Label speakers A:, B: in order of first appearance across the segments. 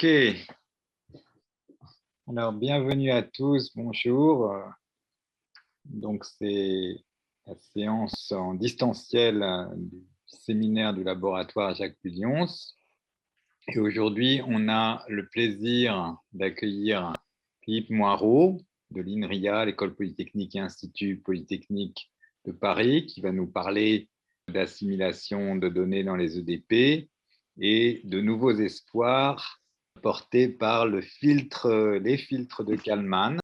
A: Ok, alors bienvenue à tous, bonjour. Donc c'est la séance en distanciel du séminaire du laboratoire Jacques Pulions. Et aujourd'hui, on a le plaisir d'accueillir Philippe Moirot de l'INRIA, l'École Polytechnique et Institut Polytechnique de Paris, qui va nous parler d'assimilation de données dans les EDP et de nouveaux espoirs portés par les filtres de Kalman.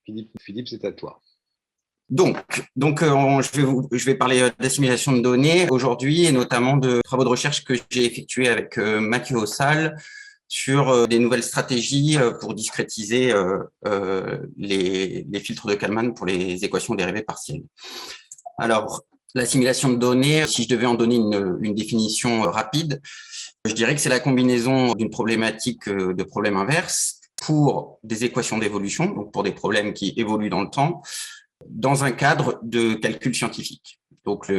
A: Philippe, c'est à toi.
B: Je vais parler d'assimilation de données aujourd'hui et notamment de travaux de recherche que j'ai effectués avec Mathieu Ossal sur des nouvelles stratégies pour discrétiser les filtres de Kalman pour les équations dérivées partielles. Alors, l'assimilation de données, si je devais en donner une définition rapide, je dirais que c'est la combinaison d'une problématique de problèmes inverses pour des équations d'évolution, donc pour des problèmes qui évoluent dans le temps, dans un cadre de calcul scientifique. Donc,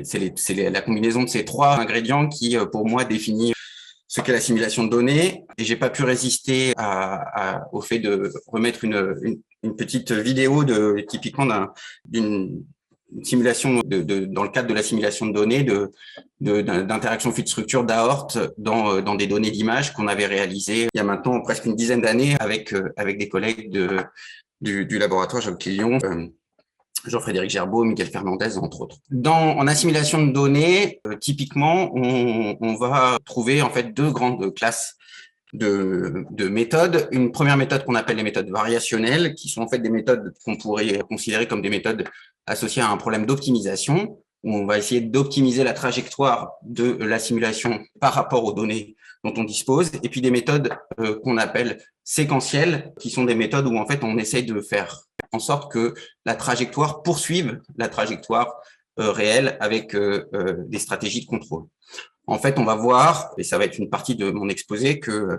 B: c'est la combinaison de ces trois ingrédients qui, pour moi, définit ce qu'est l'assimilation de données. Et j'ai pas pu résister au fait de remettre une petite vidéo typiquement d'une simulation dans le cadre de l'assimilation de données d'interaction fil-structure d'Aort dans des données d'image qu'on avait réalisées il y a maintenant presque une dizaine d'années avec des collègues du laboratoire Jacques Pulions, Jean-Frédéric Gerbeau, Miguel Fernandez, entre autres. En assimilation de données, typiquement, on va trouver en fait deux grandes classes de méthodes. Une première méthode qu'on appelle les méthodes variationnelles, qui sont en fait des méthodes qu'on pourrait considérer comme des méthodes associées à un problème d'optimisation, où on va essayer d'optimiser la trajectoire de la simulation par rapport aux données dont on dispose, et puis des méthodes qu'on appelle séquentielles, qui sont des méthodes où en fait on essaye de faire en sorte que la trajectoire poursuive la trajectoire réelle avec des stratégies de contrôle. En fait, on va voir, et ça va être une partie de mon exposé, que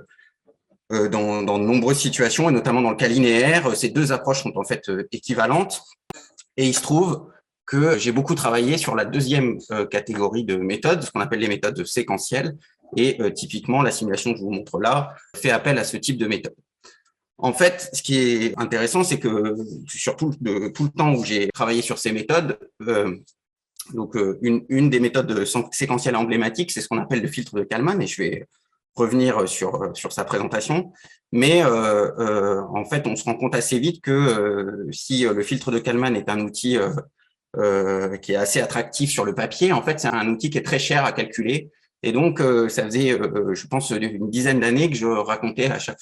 B: dans de nombreuses situations, et notamment dans le cas linéaire, ces deux approches sont en fait équivalentes. Et il se trouve que j'ai beaucoup travaillé sur la deuxième catégorie de méthodes, ce qu'on appelle les méthodes séquentielles. Et typiquement, la simulation que je vous montre là fait appel à ce type de méthode. En fait, ce qui est intéressant, c'est que surtout tout le temps où j'ai travaillé sur ces méthodes, une des méthodes séquentielles emblématiques, c'est ce qu'on appelle le filtre de Kalman, et je vais revenir sur sa présentation. Mais en fait, on se rend compte assez vite que si le filtre de Kalman est un outil qui est assez attractif sur le papier, en fait, c'est un outil qui est très cher à calculer. Et donc, ça faisait, je pense, une dizaine d'années que je racontais à chaque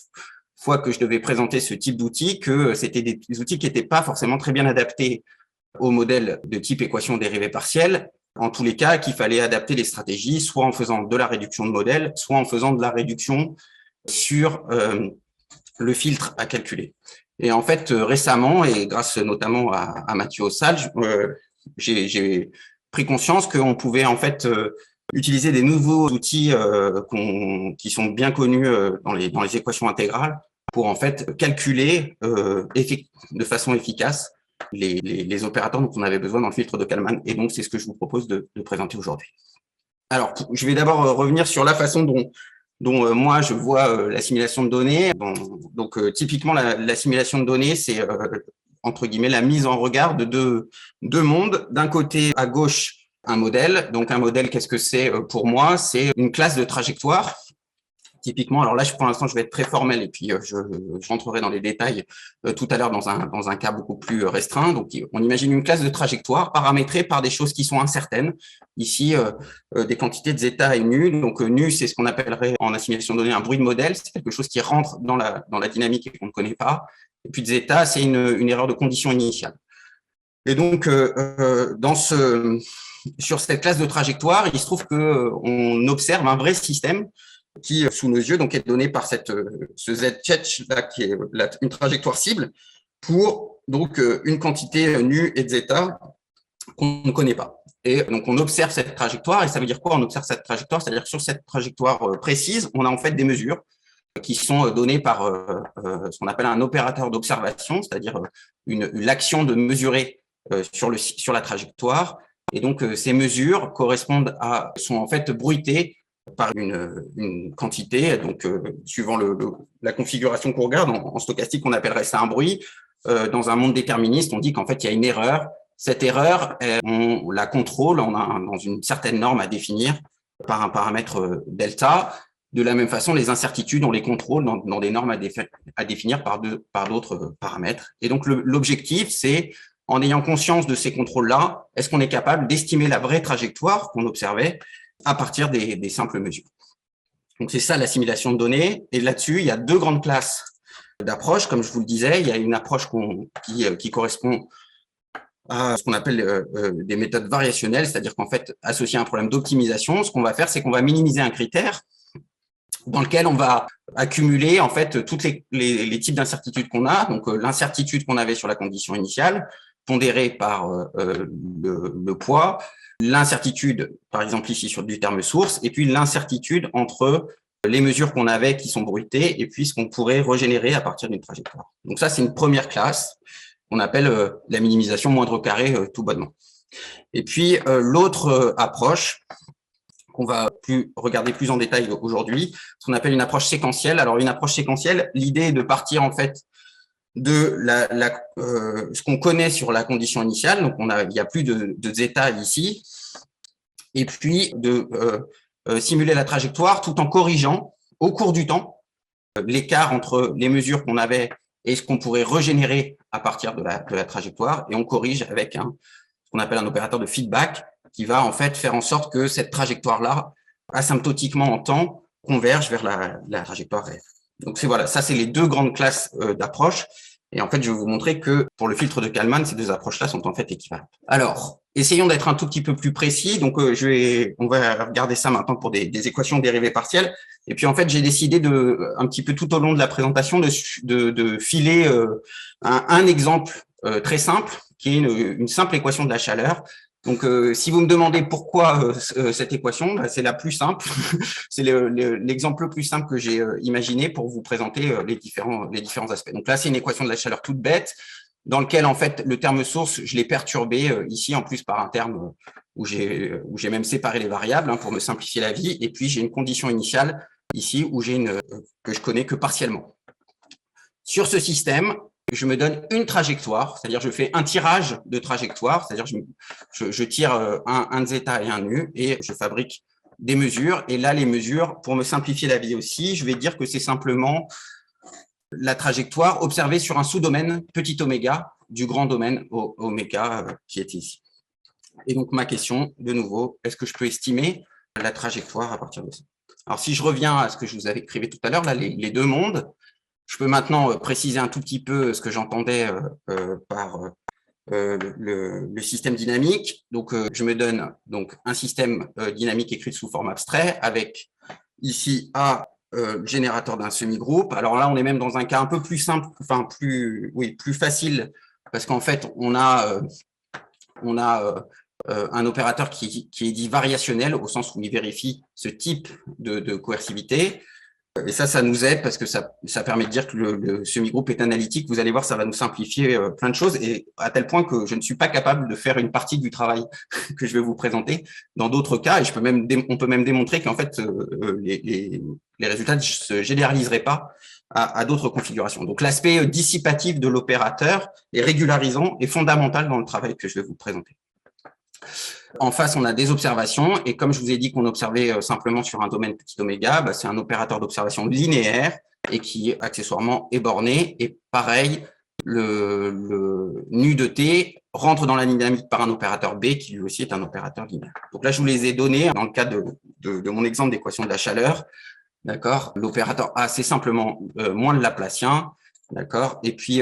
B: fois que je devais présenter ce type d'outils que c'était des outils qui n'étaient pas forcément très bien adaptés au modèle de type équation dérivée partielle. En tous les cas, qu'il fallait adapter les stratégies, soit en faisant de la réduction de modèle, soit en faisant de la réduction sur le filtre à calculer. Et en fait, récemment, et grâce notamment à Mathieu Ossal, j'ai pris conscience qu'on pouvait en fait utiliser des nouveaux outils qui sont bien connus dans les équations intégrales pour en fait calculer de façon efficace les opérateurs dont on avait besoin dans le filtre de Kalman. Et donc, c'est ce que je vous propose de présenter aujourd'hui. Alors, je vais d'abord revenir sur la façon dont moi, je vois l'assimilation de données. Typiquement, l'assimilation de données, c'est, entre guillemets, la mise en regard de deux mondes. D'un côté, à gauche, un modèle. Donc, un modèle, qu'est-ce que c'est pour moi? C'est une classe de trajectoire. Typiquement, alors là, pour l'instant, je vais être très formel et puis je rentrerai dans les détails tout à l'heure dans un cas beaucoup plus restreint. Donc, on imagine une classe de trajectoire paramétrée par des choses qui sont incertaines. Ici, des quantités de zeta et nu. Donc, nu, c'est ce qu'on appellerait en assimilation de données un bruit de modèle. C'est quelque chose qui rentre dans la dynamique et qu'on ne connaît pas. Et puis, zeta, c'est une erreur de condition initiale. Et donc, sur cette classe de trajectoire, il se trouve qu'on observe un vrai système qui, sous nos yeux, donc est donné par ce z-tchetch là, qui est une trajectoire cible pour donc une quantité nu et de zeta qu'on ne connaît pas. Et donc on observe cette trajectoire, et ça veut dire quoi? On observe cette trajectoire, c'est-à-dire que sur cette trajectoire précise, on a en fait des mesures qui sont données par ce qu'on appelle un opérateur d'observation, c'est-à-dire l'action de mesurer sur la trajectoire. Et donc ces mesures sont en fait bruitées par une quantité. Donc, suivant la configuration qu'on regarde, en stochastique, on appellerait ça un bruit. Dans un monde déterministe, on dit qu'en fait, il y a une erreur. Cette erreur, on la contrôle dans une certaine norme à définir par un paramètre delta. De la même façon, les incertitudes, on les contrôle dans des normes à définir par d'autres paramètres. Et donc, l'objectif, c'est, en ayant conscience de ces contrôles-là, est-ce qu'on est capable d'estimer la vraie trajectoire qu'on observait à partir des simples mesures. Donc, c'est ça l'assimilation de données. Et là-dessus, il y a deux grandes classes d'approches. Comme je vous le disais, il y a une approche qui correspond à ce qu'on appelle des méthodes variationnelles, c'est-à-dire qu'en fait, associé à un problème d'optimisation, ce qu'on va faire, c'est qu'on va minimiser un critère dans lequel on va accumuler en fait tous les types d'incertitudes qu'on a. Donc, l'incertitude qu'on avait sur la condition initiale, pondérée par le poids, l'incertitude, par exemple ici sur du terme source, et puis l'incertitude entre les mesures qu'on avait qui sont bruitées et puis ce qu'on pourrait régénérer à partir d'une trajectoire. Donc ça, c'est une première classe qu'on appelle la minimisation moindre carré tout bonnement. Et puis l'autre approche qu'on va regarder plus en détail aujourd'hui, ce qu'on appelle une approche séquentielle. Alors une approche séquentielle, l'idée est de partir en fait de ce qu'on connaît sur la condition initiale, donc il n'y a plus de zeta ici, et puis de simuler la trajectoire tout en corrigeant au cours du temps l'écart entre les mesures qu'on avait et ce qu'on pourrait régénérer à partir de la trajectoire, et on corrige avec ce qu'on appelle un opérateur de feedback qui va en fait faire en sorte que cette trajectoire-là, asymptotiquement en temps, converge vers la trajectoire réelle. Donc voilà, ça c'est les deux grandes classes d'approches. Et en fait, je vais vous montrer que pour le filtre de Kalman, ces deux approches-là sont en fait équivalentes. Alors, essayons d'être un tout petit peu plus précis. Donc, on va regarder ça maintenant pour des équations dérivées partielles. Et puis, en fait, j'ai décidé un petit peu tout au long de la présentation de filer un exemple très simple, qui est une simple équation de la chaleur. Donc, si vous me demandez pourquoi cette équation, c'est la plus simple. C'est l'exemple le plus simple que j'ai imaginé pour vous présenter les différents aspects. Donc là, c'est une équation de la chaleur toute bête, dans lequel, en fait, le terme source, je l'ai perturbé ici, en plus, par un terme où j'ai même séparé les variables pour me simplifier la vie. Et puis, j'ai une condition initiale ici où que je connais que partiellement. Sur ce système, je me donne une trajectoire, c'est-à-dire je fais un tirage de trajectoire, c'est-à-dire je tire un zeta et un u et je fabrique des mesures. Et là, les mesures, pour me simplifier la vie aussi, je vais dire que c'est simplement la trajectoire observée sur un sous-domaine petit oméga du grand domaine oméga qui est ici. Et donc, ma question, de nouveau, est-ce que je peux estimer la trajectoire à partir de ça? Alors, si je reviens à ce que je vous avais écrit tout à l'heure, là, les deux mondes, je peux maintenant préciser un tout petit peu ce que j'entendais par le système dynamique. Donc, je me donne donc un système dynamique écrit sous forme abstrait avec ici A, générateur d'un semi-groupe. Alors là, on est même dans un cas un peu plus simple, enfin plus facile, parce qu'en fait, on a un opérateur qui est dit variationnel au sens où il vérifie ce type de coercivité. Et ça nous aide parce que ça permet de dire que le semi-groupe est analytique. Vous allez voir, ça va nous simplifier plein de choses, et à tel point que je ne suis pas capable de faire une partie du travail que je vais vous présenter dans d'autres cas. Et on peut même démontrer qu'en fait, les résultats ne se généraliseraient pas à d'autres configurations. Donc, l'aspect dissipatif de l'opérateur et régularisant est fondamental dans le travail que je vais vous présenter. En face, on a des observations, et comme je vous ai dit qu'on observait simplement sur un domaine petit oméga, c'est un opérateur d'observation linéaire et qui accessoirement est borné. Et pareil, le nu de t rentre dans la dynamique par un opérateur B qui lui aussi est un opérateur linéaire. Donc là, je vous les ai donnés dans le cadre de mon exemple d'équation de la chaleur. D'accord. L'opérateur A, c'est simplement moins le laplacien. D'accord. Et puis,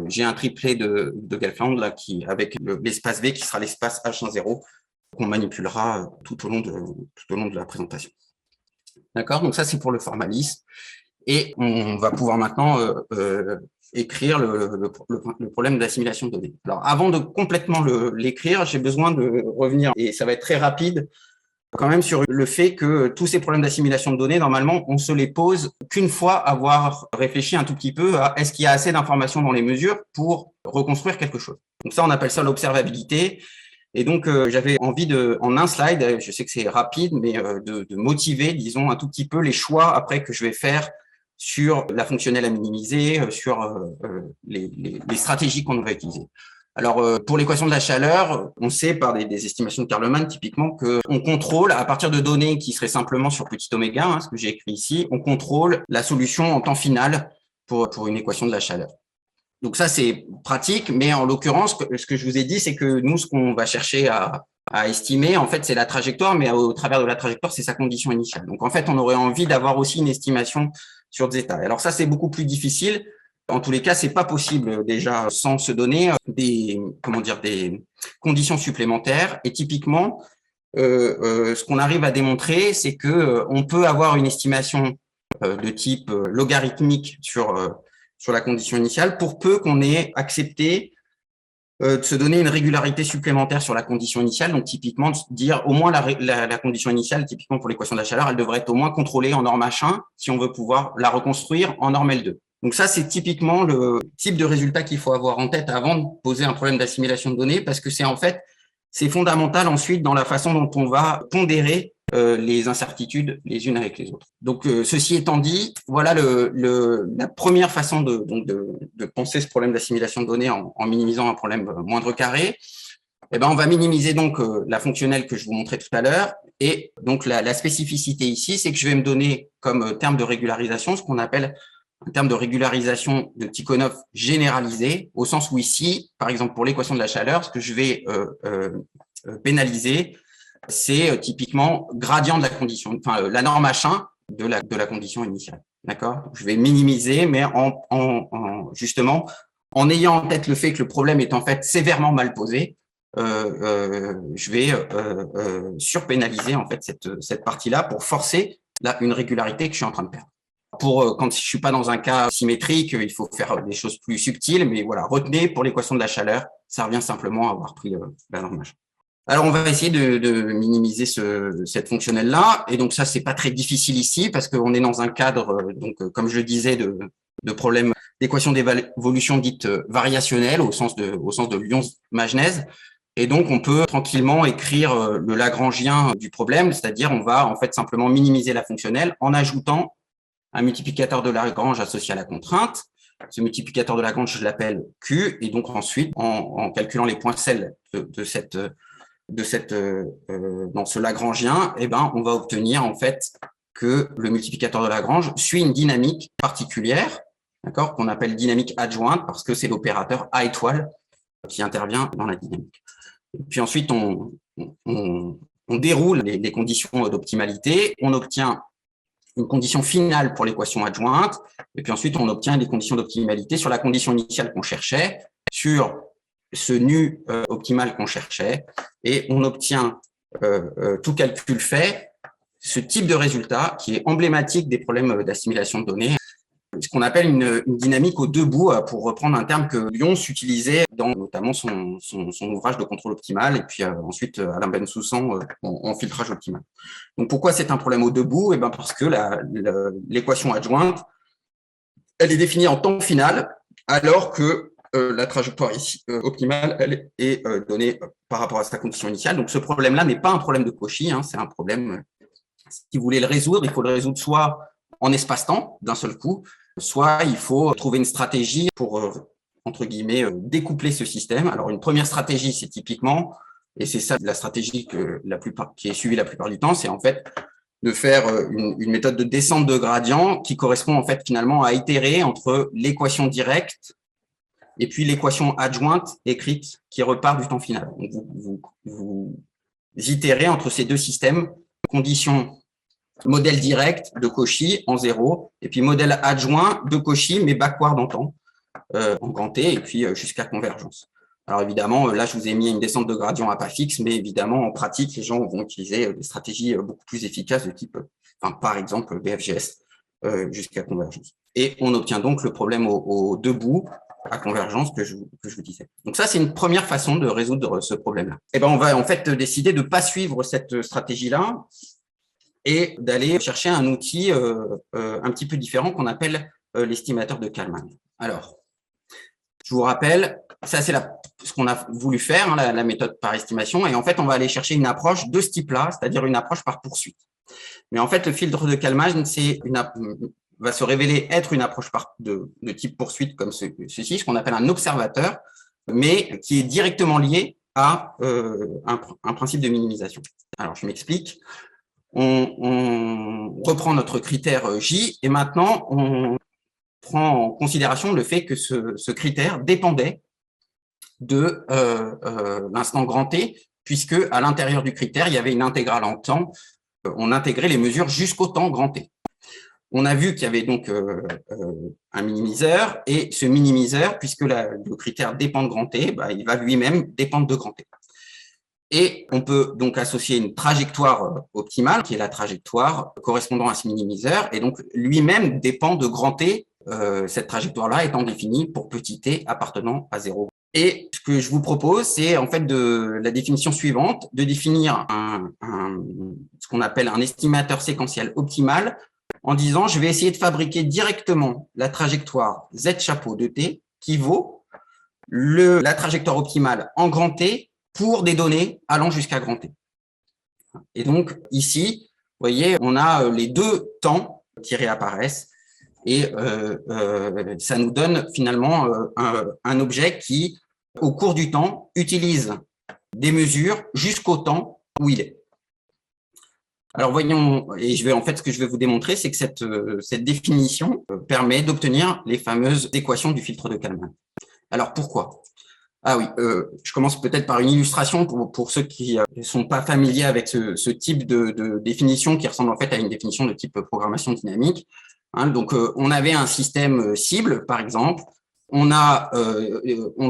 B: j'ai un triplet de Gelfand là, avec l'espace V qui sera l'espace H10 qu'on manipulera tout au long de la présentation. D'accord. Donc, ça, c'est pour le formalisme. Et on va pouvoir maintenant écrire le problème d'assimilation de données. Alors, avant de complètement l'écrire, j'ai besoin de revenir, et ça va être très rapide, quand même sur le fait que tous ces problèmes d'assimilation de données, normalement, on se les pose qu'une fois avoir réfléchi un tout petit peu à est-ce qu'il y a assez d'informations dans les mesures pour reconstruire quelque chose. Donc ça, on appelle ça l'observabilité. Et donc, j'avais envie en un slide, je sais que c'est rapide, mais de motiver, disons, un tout petit peu les choix après que je vais faire sur la fonctionnelle à minimiser, sur les stratégies qu'on va utiliser. Alors, pour l'équation de la chaleur, on sait par des estimations de Karleman, typiquement, qu'on contrôle, à partir de données qui seraient simplement sur petit oméga, hein, ce que j'ai écrit ici, on contrôle la solution en temps final pour une équation de la chaleur. Donc ça, c'est pratique, mais en l'occurrence, ce que je vous ai dit, c'est que nous, ce qu'on va chercher à estimer, en fait, c'est la trajectoire, mais au travers de la trajectoire, c'est sa condition initiale. Donc, en fait, on aurait envie d'avoir aussi une estimation sur zeta. Alors ça, c'est beaucoup plus difficile. En tous les cas, c'est pas possible déjà sans se donner des conditions supplémentaires. Et typiquement, ce qu'on arrive à démontrer, c'est que on peut avoir une estimation de type logarithmique sur la condition initiale, pour peu qu'on ait accepté de se donner une régularité supplémentaire sur la condition initiale. Donc, typiquement, de dire au moins la condition initiale, typiquement pour l'équation de la chaleur, elle devrait être au moins contrôlée en norme H1 si on veut pouvoir la reconstruire en norme L2. Donc ça, c'est typiquement le type de résultat qu'il faut avoir en tête avant de poser un problème d'assimilation de données, parce que c'est fondamental ensuite dans la façon dont on va pondérer les incertitudes les unes avec les autres. Donc, ceci étant dit, voilà la première façon de penser ce problème d'assimilation de données en minimisant un problème moindre carré. Eh ben, on va minimiser donc la fonctionnelle que je vous montrais tout à l'heure. Et donc, la spécificité ici, c'est que je vais me donner comme terme de régularisation ce qu'on appelle un terme de régularisation de Tikhonov généralisé, au sens où ici, par exemple, pour l'équation de la chaleur, ce que je vais pénaliser, c'est typiquement gradient de la condition, enfin la norme H1 de la condition initiale. D'accord? Je vais minimiser, mais justement, en ayant en tête le fait que le problème est en fait sévèrement mal posé, je vais surpénaliser en fait cette partie-là pour forcer une régularité que je suis en train de perdre. Quand je suis pas dans un cas symétrique, il faut faire des choses plus subtiles, mais voilà, retenez pour l'équation de la chaleur, ça revient simplement à avoir pris la norme H1. Alors, on va essayer de minimiser cette fonctionnelle-là. Et donc, ça, c'est pas très difficile ici parce qu'on est dans un cadre, comme je le disais, de problèmes d'équation d'évolution dite variationnelle au sens de Lyons-Magenèse. Et donc, on peut tranquillement écrire le Lagrangien du problème, c'est-à-dire on va en fait simplement minimiser la fonctionnelle en ajoutant un multiplicateur de Lagrange associé à la contrainte. Ce multiplicateur de Lagrange, je l'appelle Q. Et donc, ensuite, en calculant les poinçelles dans ce Lagrangien, eh ben, on va obtenir en fait que le multiplicateur de Lagrange suit une dynamique particulière, d'accord, qu'on appelle dynamique adjointe parce que c'est l'opérateur A étoile qui intervient dans la dynamique. Et puis ensuite, on déroule les conditions d'optimalité, on obtient une condition finale pour l'équation adjointe, et puis ensuite, on obtient des conditions d'optimalité sur la condition initiale qu'on cherchait, sur ce nu optimal qu'on cherchait, et on obtient, tout calcul fait, ce type de résultat qui est emblématique des problèmes d'assimilation de données, ce qu'on appelle une dynamique aux deux bouts, pour reprendre un terme que Lyons utilisait dans notamment son ouvrage de contrôle optimal, et puis ensuite Alain Bensoussan en filtrage optimal. Donc pourquoi c'est un problème aux deux bouts? Eh ben parce que l'équation adjointe, elle est définie en temps final, alors que la trajectoire ici optimale, elle est donnée par rapport à sa condition initiale. Donc ce problème-là n'est pas un problème de Cauchy, hein, c'est un problème, si vous voulez le résoudre, il faut le résoudre soit en espace-temps d'un seul coup, soit il faut trouver une stratégie pour, entre guillemets, découpler ce système. Alors une première stratégie, c'est typiquement, et c'est ça la stratégie qui est suivie la plupart du temps, c'est en fait de faire une méthode de descente de gradient qui correspond en fait finalement à itérer entre l'équation directe et puis l'équation adjointe écrite qui repart du temps final. Donc vous itérez entre ces deux systèmes, conditions modèle direct de Cauchy en 0, et puis modèle adjoint de Cauchy, mais backward en temps, en grand T, et puis jusqu'à convergence. Alors évidemment, là, je vous ai mis une descente de gradient à pas fixe, mais évidemment, en pratique, les gens vont utiliser des stratégies beaucoup plus efficaces de type, par exemple, BFGS, jusqu'à convergence. Et on obtient donc le problème aux deux bouts à convergence que je vous disais. Donc ça, c'est une première façon de résoudre ce problème-là. Et ben, on va en fait décider de ne pas suivre cette stratégie-là, et d'aller chercher un outil un petit peu différent qu'on appelle l'estimateur de Kalman. Alors, je vous rappelle, ça c'est la ce qu'on a voulu faire, hein, la méthode par estimation, et en fait, on va aller chercher une approche de ce type-là, c'est-à-dire une approche par poursuite. Mais en fait, le filtre de Kalman va se révéler être une approche de type poursuite comme ceci, ce qu'on appelle un observateur, mais qui est directement lié à un principe de minimisation. Alors, je m'explique. On reprend notre critère J et maintenant, on prend en considération le fait que ce critère dépendait de l'instant grand T, puisque à l'intérieur du critère, il y avait une intégrale en temps. On intégrait les mesures jusqu'au temps grand T. On a vu qu'il y avait donc un minimiseur, et ce minimiseur, puisque le critère dépend de grand T, il va lui-même dépendre de grand T. Et on peut donc associer une trajectoire optimale, qui est la trajectoire correspondant à ce minimiseur, et donc lui-même dépend de grand T, cette trajectoire-là étant définie pour petit t appartenant à 0. Et ce que je vous propose, c'est en fait de la définition suivante, de définir ce qu'on appelle un estimateur séquentiel optimal, en disant je vais essayer de fabriquer directement la trajectoire z chapeau de t qui vaut la trajectoire optimale en grand T pour des données allant jusqu'à grand T. Et donc ici, vous voyez, on a les deux temps qui réapparaissent, et ça nous donne finalement un objet qui, au cours du temps, utilise des mesures jusqu'au temps où il est. Alors voyons, et ce que je vais vous démontrer, c'est que cette définition permet d'obtenir les fameuses équations du filtre de Kalman. Alors pourquoi? Ah oui, je commence peut-être par une illustration pour ceux qui ne sont pas familiers avec ce type de définition qui ressemble en fait à une définition de type programmation dynamique. Hein, donc, on avait un système cible, par exemple. On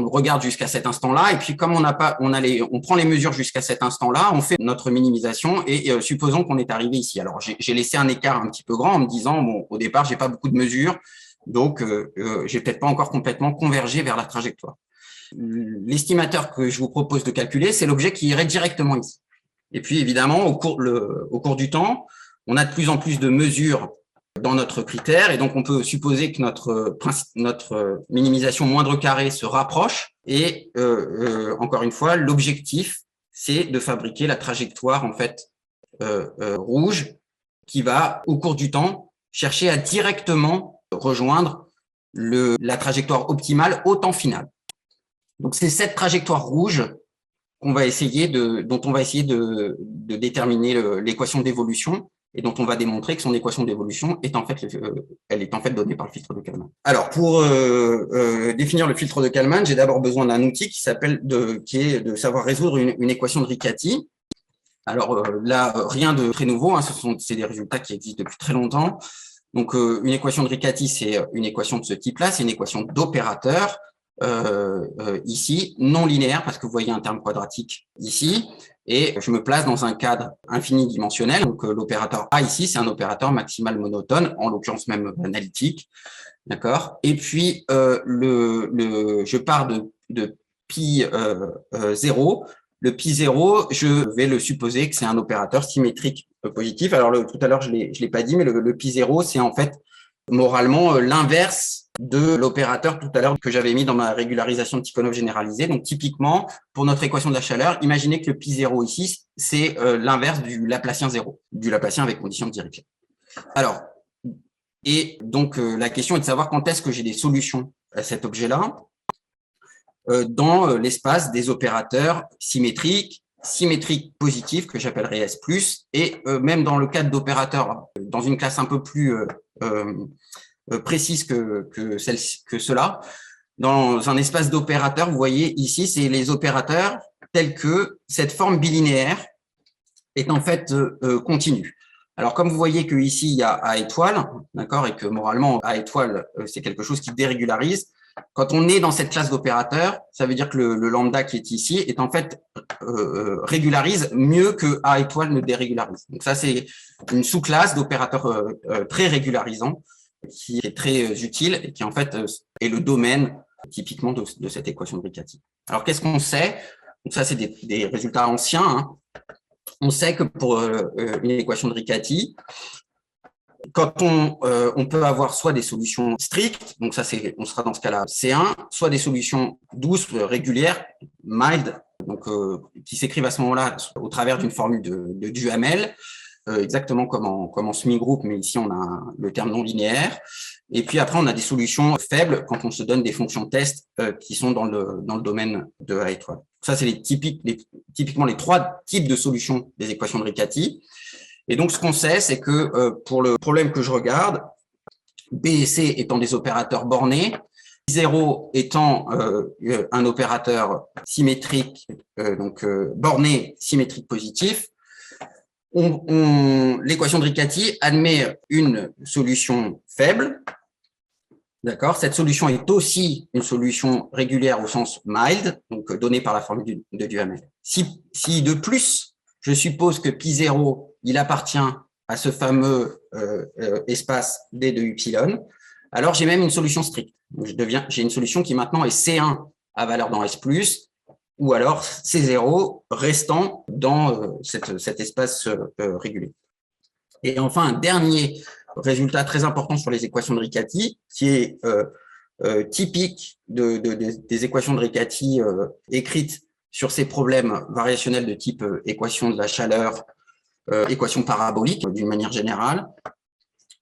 B: regarde jusqu'à cet instant-là, et puis comme on prend les mesures jusqu'à cet instant-là, on fait notre minimisation, et supposons qu'on est arrivé ici. Alors, j'ai laissé un écart un petit peu grand en me disant, bon, au départ, j'ai pas beaucoup de mesures, donc j'ai peut-être pas encore complètement convergé vers la trajectoire. L'estimateur que je vous propose de calculer, c'est l'objet qui irait directement ici. Et puis, évidemment, au cours du temps, on a de plus en plus de mesures dans notre critère, et donc on peut supposer que notre minimisation moindre carré se rapproche, et encore une fois, l'objectif, c'est de fabriquer la trajectoire en fait rouge qui va, au cours du temps, chercher à directement rejoindre la trajectoire optimale au temps final. Donc c'est cette trajectoire rouge dont on va essayer de déterminer l'équation d'évolution, et dont on va démontrer que son équation d'évolution est en fait donnée par le filtre de Kalman. Alors, pour définir le filtre de Kalman, j'ai d'abord besoin d'un outil qui est de savoir résoudre une équation de Riccati. Alors là, rien de très nouveau, hein, c'est des résultats qui existent depuis très longtemps. Donc, une équation de Riccati, c'est une équation de ce type-là, c'est une équation d'opérateur, ici, non linéaire, parce que vous voyez un terme quadratique ici, et je me place dans un cadre infinidimensionnel. Donc, l'opérateur A ici, c'est un opérateur maximal monotone, en l'occurrence même analytique, d'accord. Et puis, je pars de pi 0. Le pi 0, je vais le supposer que c'est un opérateur symétrique positif. Alors, tout à l'heure, je l'ai pas dit, mais le pi 0, c'est en fait moralement l'inverse de l'opérateur tout à l'heure que j'avais mis dans ma régularisation de Tikhonov généralisée. Donc, typiquement, pour notre équation de la chaleur, imaginez que le pi 0 ici, c'est l'inverse du Laplacien 0, du Laplacien avec condition de Dirichlet. Alors, et donc, la question est de savoir quand est-ce que j'ai des solutions à cet objet-là dans l'espace des opérateurs symétriques positifs que j'appellerai S+, et même dans le cadre d'opérateurs dans une classe un peu plus précise que cela. Dans un espace d'opérateurs, vous voyez ici, c'est les opérateurs tels que cette forme bilinéaire est en fait continue. Alors, comme vous voyez que ici il y a A étoile, d'accord, et que moralement A étoile, c'est quelque chose qui dérégularise. Quand on est dans cette classe d'opérateurs, ça veut dire que le lambda qui est ici est en fait régularise mieux que A étoile ne dérégularise. Donc ça, c'est une sous-classe d'opérateurs très régularisants qui est très utile et qui en fait est le domaine typiquement de cette équation de Riccati. Alors qu'est-ce qu'on sait? Donc ça, c'est des résultats anciens. Hein. On sait que pour une équation de Riccati, Quand on peut avoir soit des solutions strictes, donc ça on sera dans ce cas-là C1, soit des solutions douces, régulières, mild, donc qui s'écrivent à ce moment-là au travers d'une formule de Duhamel, exactement comme en semi-groupe, mais ici on a le terme non linéaire. Et puis après on a des solutions faibles quand on se donne des fonctions de test qui sont dans le domaine de A étoile. Ça c'est typiquement les trois types de solutions des équations de Riccati. Et donc, ce qu'on sait, c'est que pour le problème que je regarde, B et C étant des opérateurs bornés, 0 étant un opérateur symétrique, borné symétrique positif, l'équation de Riccati admet une solution faible. D'accord. Cette solution est aussi une solution régulière au sens mild, donc donnée par la formule de Duhamel. Si de plus, je suppose que π0, il appartient à ce fameux espace D de upsilon, alors j'ai même une solution stricte. J'ai une solution qui maintenant est C1 à valeur dans S+, ou alors C0 restant dans cet espace régulier. Et enfin, un dernier résultat très important sur les équations de Riccati, qui est typique des équations de Riccati écrites sur ces problèmes variationnels de type équation de la chaleur, équation parabolique d'une manière générale.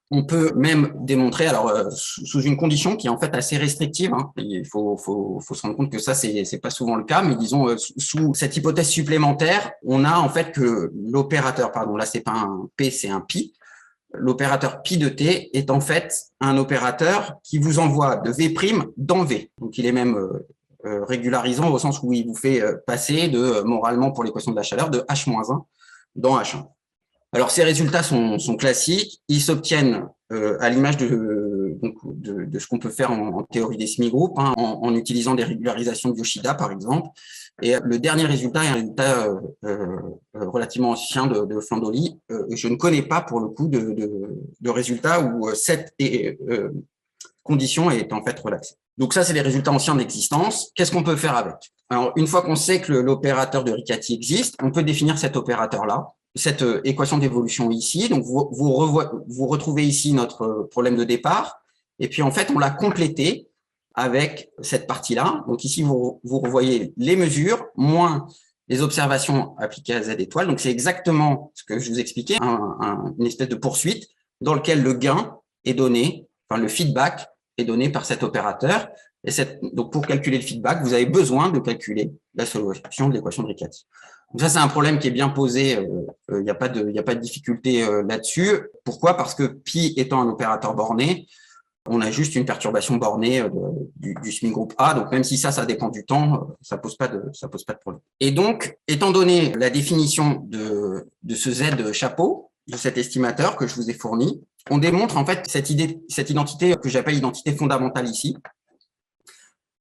B: On peut même démontrer, alors sous une condition qui est en fait assez restrictive, hein, il faut se rendre compte que ça c'est pas souvent le cas, mais disons sous cette hypothèse supplémentaire, on a en fait que l'opérateur, pardon, là c'est pas un P, c'est un pi, l'opérateur pi de t est en fait un opérateur qui vous envoie de V' dans V, donc il est même régularisant au sens où il vous fait passer moralement pour l'équation de la chaleur, de H-1 dans H1. Alors, ces résultats sont classiques. Ils s'obtiennent à l'image de ce qu'on peut faire en théorie des semi-groupes, hein, en utilisant des régularisations de Yoshida, par exemple. Et le dernier résultat est un résultat relativement ancien de Flandoli. Je ne connais pas, pour le coup, de résultat où cette condition est en fait relaxée. Donc ça, c'est les résultats anciens d'existence. Qu'est-ce qu'on peut faire avec? Alors, une fois qu'on sait que l'opérateur de Riccati existe, on peut définir cet opérateur-là, cette équation d'évolution ici. Donc, vous retrouvez ici notre problème de départ. Et puis, en fait, on l'a complété avec cette partie-là. Donc, ici, vous revoyez les mesures moins les observations appliquées à Z étoile. Donc, c'est exactement ce que je vous expliquais, une espèce de poursuite dans lequel le gain est donné, enfin, le feedback est donné par cet opérateur. Et donc, pour calculer le feedback, vous avez besoin de calculer la solution de l'équation de Riccati. Donc ça, c'est un problème qui est bien posé. Il n'y a pas de difficulté là-dessus. Pourquoi? Parce que pi étant un opérateur borné, on a juste une perturbation bornée du semi-groupe A. Donc, même si ça dépend du temps, ça pose pas de problème. Et donc, étant donné la définition de ce Z chapeau, de cet estimateur que je vous ai fourni, on démontre en fait cette identité que j'appelle identité fondamentale ici.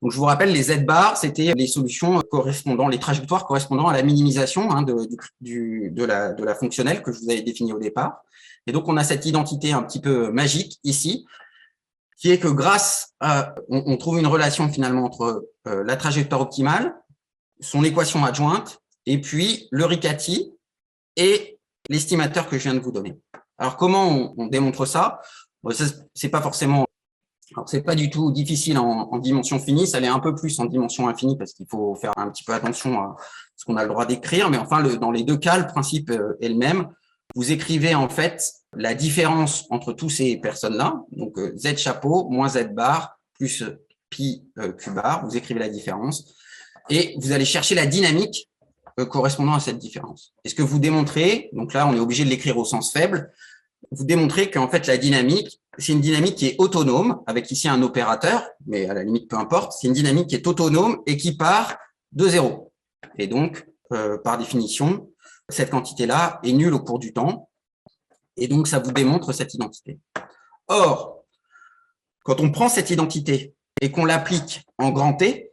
B: Donc, je vous rappelle, les Z-bars, c'était les solutions correspondant, les trajectoires correspondant à la minimisation hein, de la fonctionnelle que je vous avais définie au départ. Et donc, on a cette identité un petit peu magique ici, qui est que grâce à, on trouve une relation finalement entre la trajectoire optimale, son équation adjointe, et puis le Riccati et l'estimateur que je viens de vous donner. Alors, comment on démontre ça? C'est pas forcément... Alors, c'est pas du tout difficile en dimension finie, ça l'est un peu plus en dimension infinie parce qu'il faut faire un petit peu attention à ce qu'on a le droit d'écrire, mais enfin, dans les deux cas, le principe est le même. Vous écrivez en fait la différence entre tous ces personnes-là, donc Z chapeau moins Z bar plus pi Q bar, vous écrivez la différence et vous allez chercher la dynamique correspondant à cette différence. Et ce que vous démontrez, donc là, on est obligé de l'écrire au sens faible, vous démontrez qu'en fait, la dynamique, c'est une dynamique qui est autonome, avec ici un opérateur, mais à la limite, peu importe, c'est une dynamique qui est autonome et qui part de 0. Et donc, par définition, cette quantité-là est nulle au cours du temps, et donc ça vous démontre cette identité. Or, quand on prend cette identité et qu'on l'applique en grand T,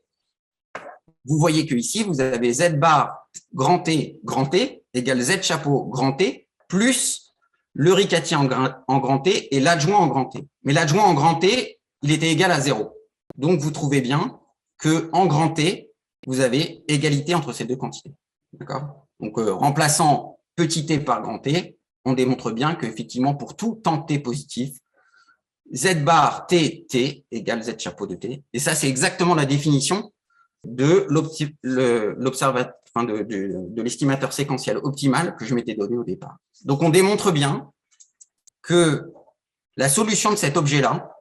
B: vous voyez que ici, vous avez Z bar grand T égale Z chapeau grand T plus le Riccati en grand T et l'adjoint en grand T. Mais l'adjoint en grand T, il était égal à 0. Donc, vous trouvez bien qu'en grand T, vous avez égalité entre ces deux quantités. D'accord? Donc, remplaçant petit t par grand T, on démontre bien qu'effectivement, pour tout temps t positif, z bar t, t égale z chapeau de t. Et ça, c'est exactement la définition de l'estimateur séquentiel optimal que je m'étais donné au départ. Donc, on démontre bien que la solution de cet objet-là,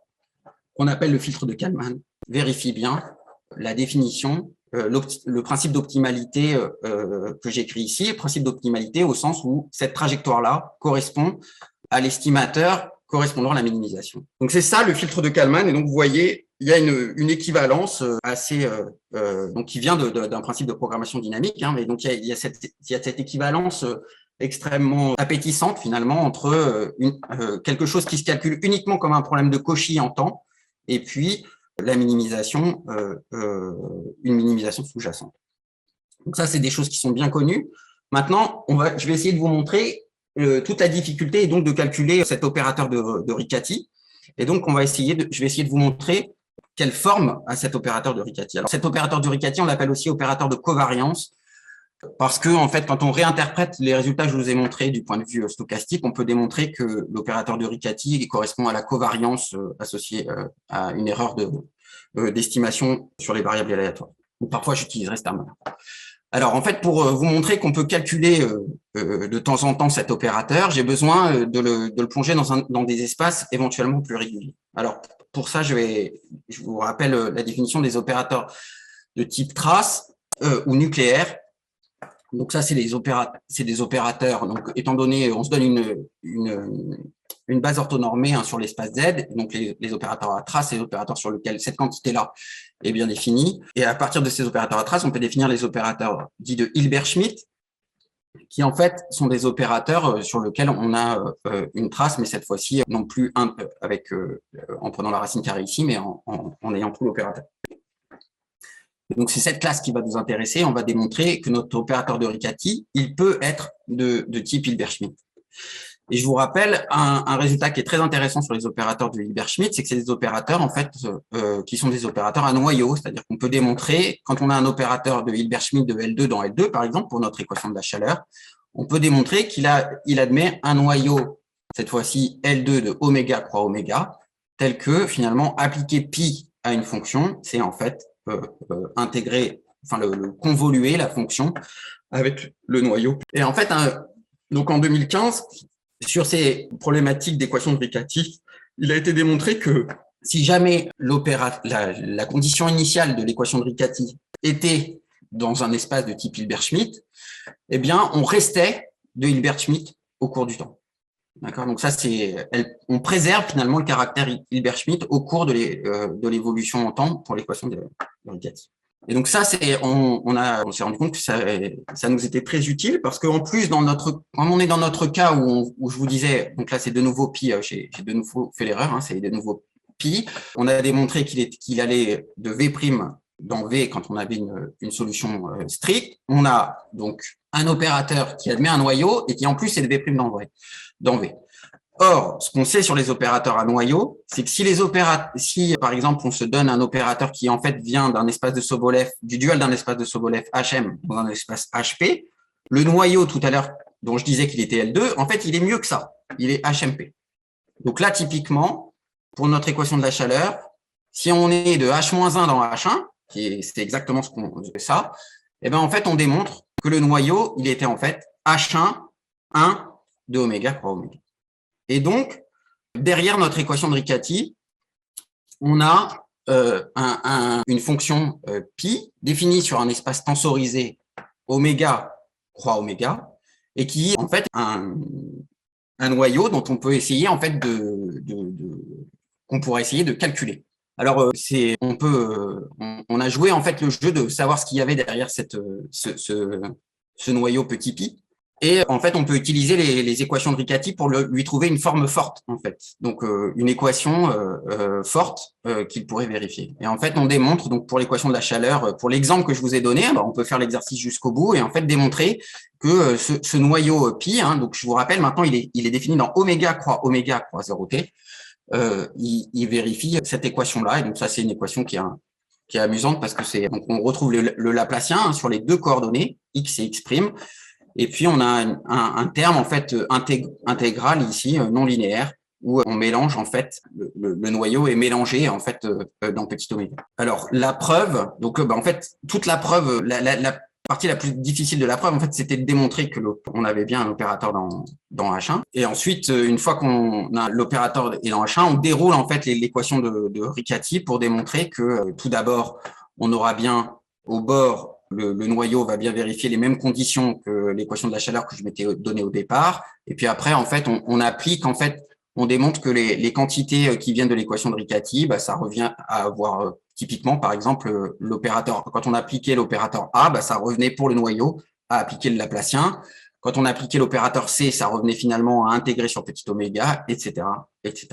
B: qu'on appelle le filtre de Kalman, vérifie bien la définition, le principe d'optimalité que j'écris ici, le principe d'optimalité au sens où cette trajectoire-là correspond à l'estimateur correspondant à la minimisation. Donc, c'est ça le filtre de Kalman. Et donc, vous voyez, il y a une équivalence assez, donc qui vient d'un principe de programmation dynamique, hein, mais donc il y a cette équivalence extrêmement appétissante finalement entre quelque chose qui se calcule uniquement comme un problème de Cauchy en temps et puis la minimisation, une minimisation sous-jacente. Donc ça, c'est des choses qui sont bien connues. Maintenant, je vais essayer de vous montrer toute la difficulté et donc de calculer cet opérateur de Riccati. Et donc, je vais essayer de vous montrer quelle forme a cet opérateur de Riccati. Alors, cet opérateur de Riccati, on l'appelle aussi opérateur de covariance parce que, en fait, quand on réinterprète les résultats que je vous ai montrés du point de vue stochastique, on peut démontrer que l'opérateur de Riccati correspond à la covariance associée à une erreur d'estimation sur les variables aléatoires. Ou parfois, j'utiliserai ce terme-là. Alors, en fait, pour vous montrer qu'on peut calculer de temps en temps cet opérateur, j'ai besoin de le plonger dans des espaces éventuellement plus réguliers. Alors, pour ça, je vous rappelle la définition des opérateurs de type trace ou nucléaire. Donc, ça, c'est des opérateurs. Donc, étant donné, on se donne une base orthonormée sur l'espace Z. Donc, les opérateurs à trace, c'est les opérateurs sur lesquels cette quantité-là est bien définie. Et à partir de ces opérateurs à trace, on peut définir les opérateurs dits de Hilbert-Schmidt, qui en fait sont des opérateurs sur lesquels on a une trace, mais cette fois-ci, non plus en prenant la racine carrée ici, mais en ayant tout l'opérateur. Donc, c'est cette classe qui va nous intéresser. On va démontrer que notre opérateur de Riccati, il peut être de type Hilbert-Schmidt. Et je vous rappelle un résultat qui est très intéressant sur les opérateurs de Hilbert-Schmidt, c'est que c'est des opérateurs en fait qui sont des opérateurs à noyau, c'est-à-dire qu'on peut démontrer, quand on a un opérateur de Hilbert-Schmidt de L2 dans L2, par exemple, pour notre équation de la chaleur, on peut démontrer qu'il admet un noyau, cette fois-ci L2 de oméga croix oméga, tel que finalement appliquer pi à une fonction, c'est en fait intégrer, enfin le convoluer la fonction avec le noyau. Et en fait, donc en 2015, sur ces problématiques d'équation de Riccati, il a été démontré que si jamais la condition initiale de l'équation de Riccati était dans un espace de type Hilbert-Schmidt, eh bien, on restait de Hilbert-Schmidt au cours du temps. D'accord. Donc ça, on préserve finalement le caractère Hilbert-Schmidt au cours de l'évolution en temps pour l'équation de Riccati. Et donc ça, on s'est rendu compte que ça nous était très utile parce qu'en plus, quand on est dans notre cas où je vous disais, donc là c'est de nouveau pi, j'ai de nouveau fait l'erreur, c'est de nouveau pi. On a démontré qu'il allait de V' dans V quand on avait une solution stricte. On a donc un opérateur qui admet un noyau et qui en plus est de V' dans V. Or, ce qu'on sait sur les opérateurs à noyau, c'est que si par exemple on se donne un opérateur qui en fait vient d'un espace de Sobolev, du dual d'un espace de Sobolev HM dans un espace HP, le noyau tout à l'heure dont je disais qu'il était L2, en fait il est mieux que ça, il est HMP. Donc là typiquement, pour notre équation de la chaleur, si on est de H-1 dans H1, c'est exactement ce qu'on fait ça, et ben en fait on démontre que le noyau, il était en fait H1, 1 de oméga croix oméga. Et donc, derrière notre équation de Riccati, on a une fonction pi définie sur un espace tensorisé oméga croix oméga et qui est en fait un noyau dont on peut essayer en fait qu'on pourrait essayer de calculer. Alors, on a joué en fait le jeu de savoir ce qu'il y avait derrière ce noyau petit pi. Et en fait, on peut utiliser les équations de Riccati pour lui trouver une forme forte, en fait. Donc, une équation forte qu'il pourrait vérifier. Et en fait, on démontre, donc pour l'équation de la chaleur, pour l'exemple que je vous ai donné, alors on peut faire l'exercice jusqu'au bout et en fait démontrer que ce noyau pi, donc je vous rappelle maintenant, il est défini dans oméga croix 0t. Il vérifie cette équation-là. Et donc ça, c'est une équation qui est amusante parce que donc on retrouve le Laplacien sur les deux coordonnées, x et x'. Et puis, on a un terme en fait intégral ici, non linéaire, où on mélange en fait le noyau est mélangé en fait dans petit oméga. Alors la preuve, donc en fait toute la preuve, la partie la plus difficile de la preuve en fait, c'était de démontrer que on avait bien un opérateur dans H1. Et ensuite, une fois qu'on a l'opérateur est dans H1, on déroule en fait l'équation de Riccati pour démontrer que tout d'abord on aura bien au bord le noyau va bien vérifier les mêmes conditions que l'équation de la chaleur que je m'étais donnée au départ. Et puis après en fait on applique en fait on démontre que les quantités qui viennent de l'équation de Riccati, ça revient à avoir typiquement, par exemple, l'opérateur. Quand on appliquait l'opérateur A, ça revenait pour le noyau à appliquer le Laplacien. Quand on appliquait l'opérateur C, ça revenait finalement à intégrer sur petit oméga, etc., etc.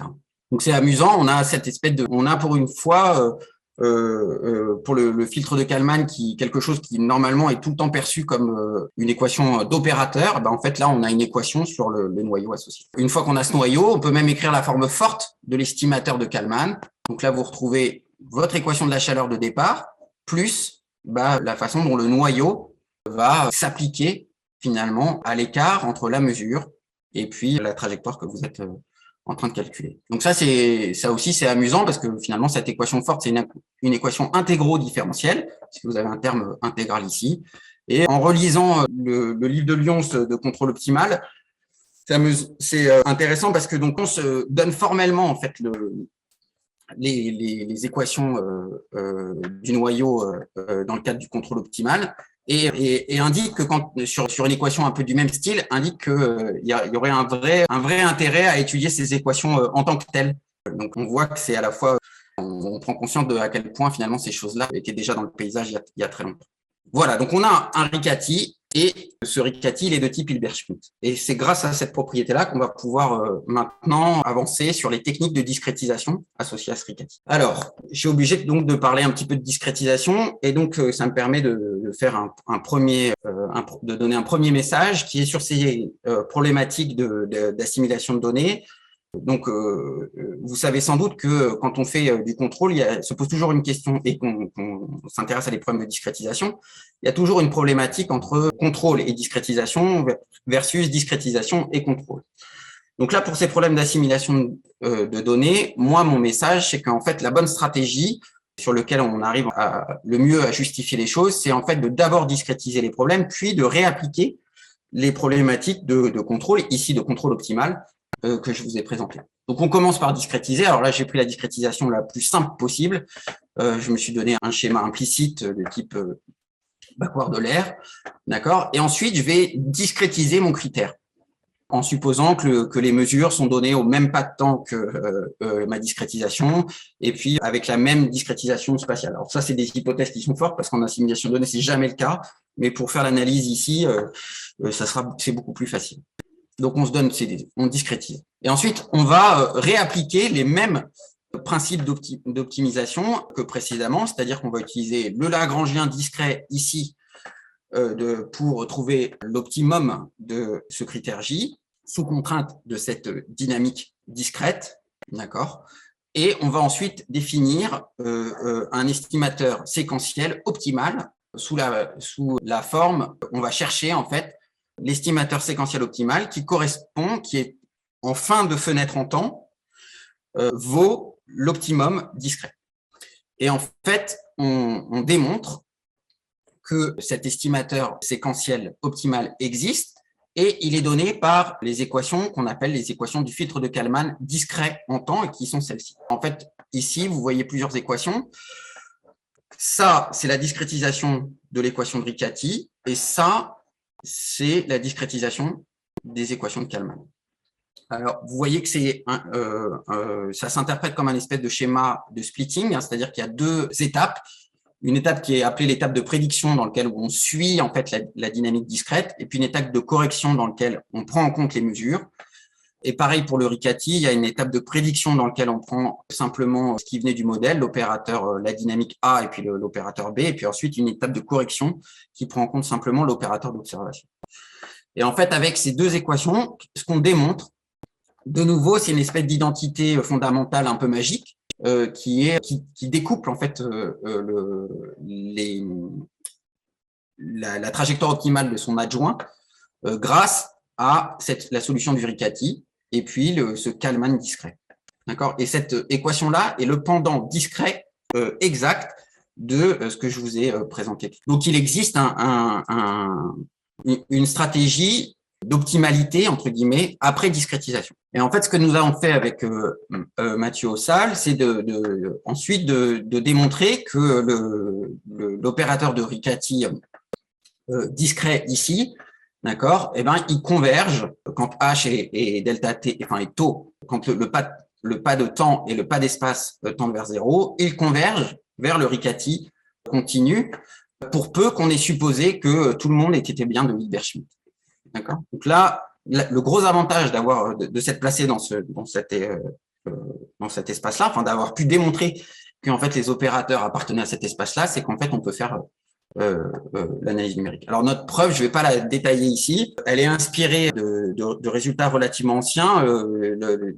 B: Donc c'est amusant. On a cette espèce on a pour une fois pour le filtre de Kalman, quelque chose qui normalement est tout le temps perçu comme une équation d'opérateur, en fait là on a une équation sur le noyau associé. Une fois qu'on a ce noyau, on peut même écrire la forme forte de l'estimateur de Kalman. Donc là vous retrouvez votre équation de la chaleur de départ plus la façon dont le noyau va s'appliquer finalement à l'écart entre la mesure et puis la trajectoire que vous êtes en train de calculer. Donc ça aussi c'est amusant parce que finalement cette équation forte c'est une équation intégro-différentielle puisque vous avez un terme intégral ici. Et en relisant le livre de Lyons de contrôle optimal, c'est intéressant parce que donc on se donne formellement en fait les équations du noyau dans le cadre du contrôle optimal. Et indique que sur une équation un peu du même style, indique qu'il y aurait un vrai intérêt à étudier ces équations en tant que telles. Donc on voit que c'est à la fois, on prend conscience de à quel point finalement ces choses-là étaient déjà dans le paysage il y a très longtemps. Voilà, donc on a un Riccati et ce Riccati, il est de type Hilbert-Schmidt. Et c'est grâce à cette propriété-là qu'on va pouvoir maintenant avancer sur les techniques de discrétisation associées à ce Riccati. Alors, je suis obligé donc de parler un petit peu de discrétisation et donc ça me permet de faire de donner un premier message qui est sur ces problématiques d'assimilation de données. Donc, vous savez sans doute que quand on fait du contrôle, se pose toujours une question et qu'on s'intéresse à des problèmes de discrétisation, il y a toujours une problématique entre contrôle et discrétisation versus discrétisation et contrôle. Donc là, pour ces problèmes d'assimilation de données, moi, mon message, c'est qu'en fait, la bonne stratégie sur lequel on arrive le mieux à justifier les choses, c'est en fait de d'abord discrétiser les problèmes, puis de réappliquer les problématiques de contrôle, ici de contrôle optimal, que je vous ai présenté. Donc, on commence par discrétiser. Alors là, j'ai pris la discrétisation la plus simple possible. Je me suis donné un schéma implicite de type backward de l'air, d'accord. Et ensuite, je vais discrétiser mon critère en supposant que les mesures sont données au même pas de temps que ma discrétisation et puis avec la même discrétisation spatiale. Alors ça, c'est des hypothèses qui sont fortes parce qu'en assimilation de données, c'est jamais le cas. Mais pour faire l'analyse ici, c'est beaucoup plus facile. Donc, on discrétise. Et ensuite, on va réappliquer les mêmes principes d'optimisation que précédemment, c'est-à-dire qu'on va utiliser le Lagrangien discret ici pour trouver l'optimum de ce critère J sous contrainte de cette dynamique discrète, d'accord. Et on va ensuite définir un estimateur séquentiel optimal sous la forme, on va chercher en fait l'estimateur séquentiel optimal qui est en fin de fenêtre en temps, vaut l'optimum discret. Et en fait, on démontre que cet estimateur séquentiel optimal existe et il est donné par les équations qu'on appelle les équations du filtre de Kalman discret en temps et qui sont celles-ci. En fait, ici, vous voyez plusieurs équations. Ça, c'est la discrétisation de l'équation de Riccati et ça, c'est la discrétisation des équations de Kalman. Alors, vous voyez que ça s'interprète comme un espèce de schéma de splitting, hein, c'est-à-dire qu'il y a deux étapes. Une étape qui est appelée l'étape de prédiction dans laquelle on suit en fait la dynamique discrète, et puis une étape de correction dans laquelle on prend en compte les mesures. Et pareil pour le Riccati, il y a une étape de prédiction dans laquelle on prend simplement ce qui venait du modèle, l'opérateur, la dynamique A et puis l'opérateur B, et puis ensuite une étape de correction qui prend en compte simplement l'opérateur d'observation. Et en fait, avec ces deux équations, ce qu'on démontre, de nouveau, c'est une espèce d'identité fondamentale un peu magique qui découple en fait la trajectoire optimale de son adjoint grâce à la solution du Riccati et puis ce Kalman discret. D'accord? Et cette équation-là est le pendant discret exact de ce que je vous ai présenté. Donc, il existe une stratégie d'optimalité, entre guillemets, après discrétisation. Et en fait, ce que nous avons fait avec Mathieu Ossal, c'est ensuite de démontrer que l'opérateur de Riccati discret ici, d'accord, eh ben, il converge quand H et delta T, enfin, est taux, quand le pas de temps et le pas d'espace tendent vers 0, ils convergent vers le Riccati continu, pour peu qu'on ait supposé que tout le monde était bien de Hilbert-Schmidt. D'accord. Donc là, le gros avantage de s'être placé dans cet espace-là, enfin d'avoir pu démontrer qu'en fait les opérateurs appartenaient à cet espace-là, c'est qu'en fait on peut faire l'analyse numérique. Alors notre preuve, je ne vais pas la détailler ici, elle est inspirée de résultats relativement anciens.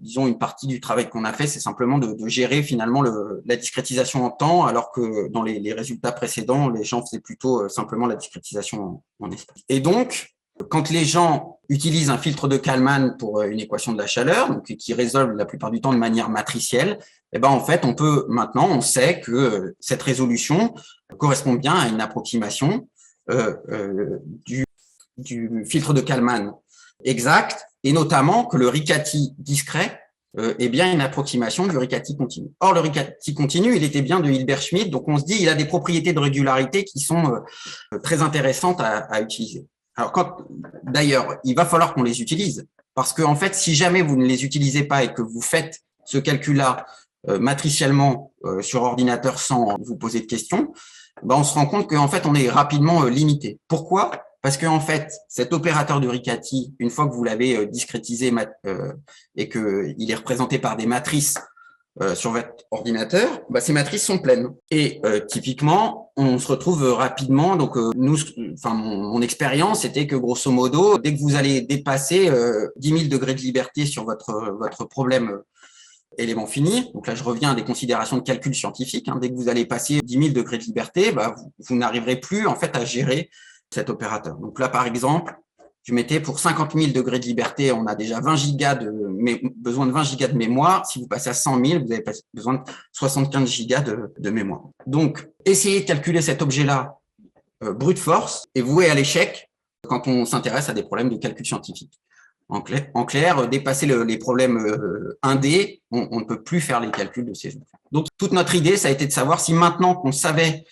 B: Disons une partie du travail qu'on a fait, c'est simplement de gérer finalement la discrétisation en temps, alors que dans les résultats précédents, les gens faisaient plutôt simplement la discrétisation en espace. Et donc, quand les gens utilisent un filtre de Kalman pour une équation de la chaleur, donc qui résolvent la plupart du temps de manière matricielle, eh ben en fait, on sait que cette résolution correspond bien à une approximation du filtre de Kalman exact, et notamment que le Riccati discret est bien une approximation du Riccati continu. Or, le Riccati continu, il était bien de Hilbert-Schmidt, donc on se dit il a des propriétés de régularité qui sont très intéressantes à utiliser. Alors, d'ailleurs, il va falloir qu'on les utilise, parce que en fait, si jamais vous ne les utilisez pas et que vous faites ce calcul-là matriciellement sur ordinateur sans vous poser de questions, ben, on se rend compte qu'en fait, on est rapidement limité. Pourquoi? Parce qu'en fait, cet opérateur de Riccati, une fois que vous l'avez discrétisé et qu'il est représenté par des matrices sur votre ordinateur, bah, ces matrices sont pleines. Et typiquement, on se retrouve rapidement. Donc, mon expérience, c'était que grosso modo, dès que vous allez dépasser 10 000 degrés de liberté sur votre problème élément fini, donc là, je reviens à des considérations de calcul scientifique. Dès que vous allez passer 10 000 degrés de liberté, bah, vous n'arriverez plus en fait à gérer cet opérateur. Donc là, par exemple, je mettais pour 50 000 degrés de liberté, on a déjà 20 gigas besoin de 20 gigas de mémoire. Si vous passez à 100 000, vous avez besoin de 75 gigas de mémoire. Donc, essayez de calculer cet objet-là brute force et voué à l'échec quand on s'intéresse à des problèmes de calcul scientifique. En clair, dépasser les problèmes 1D, on ne peut plus faire les calculs de ces jeux. Donc, toute notre idée, ça a été de savoir si maintenant qu'on savait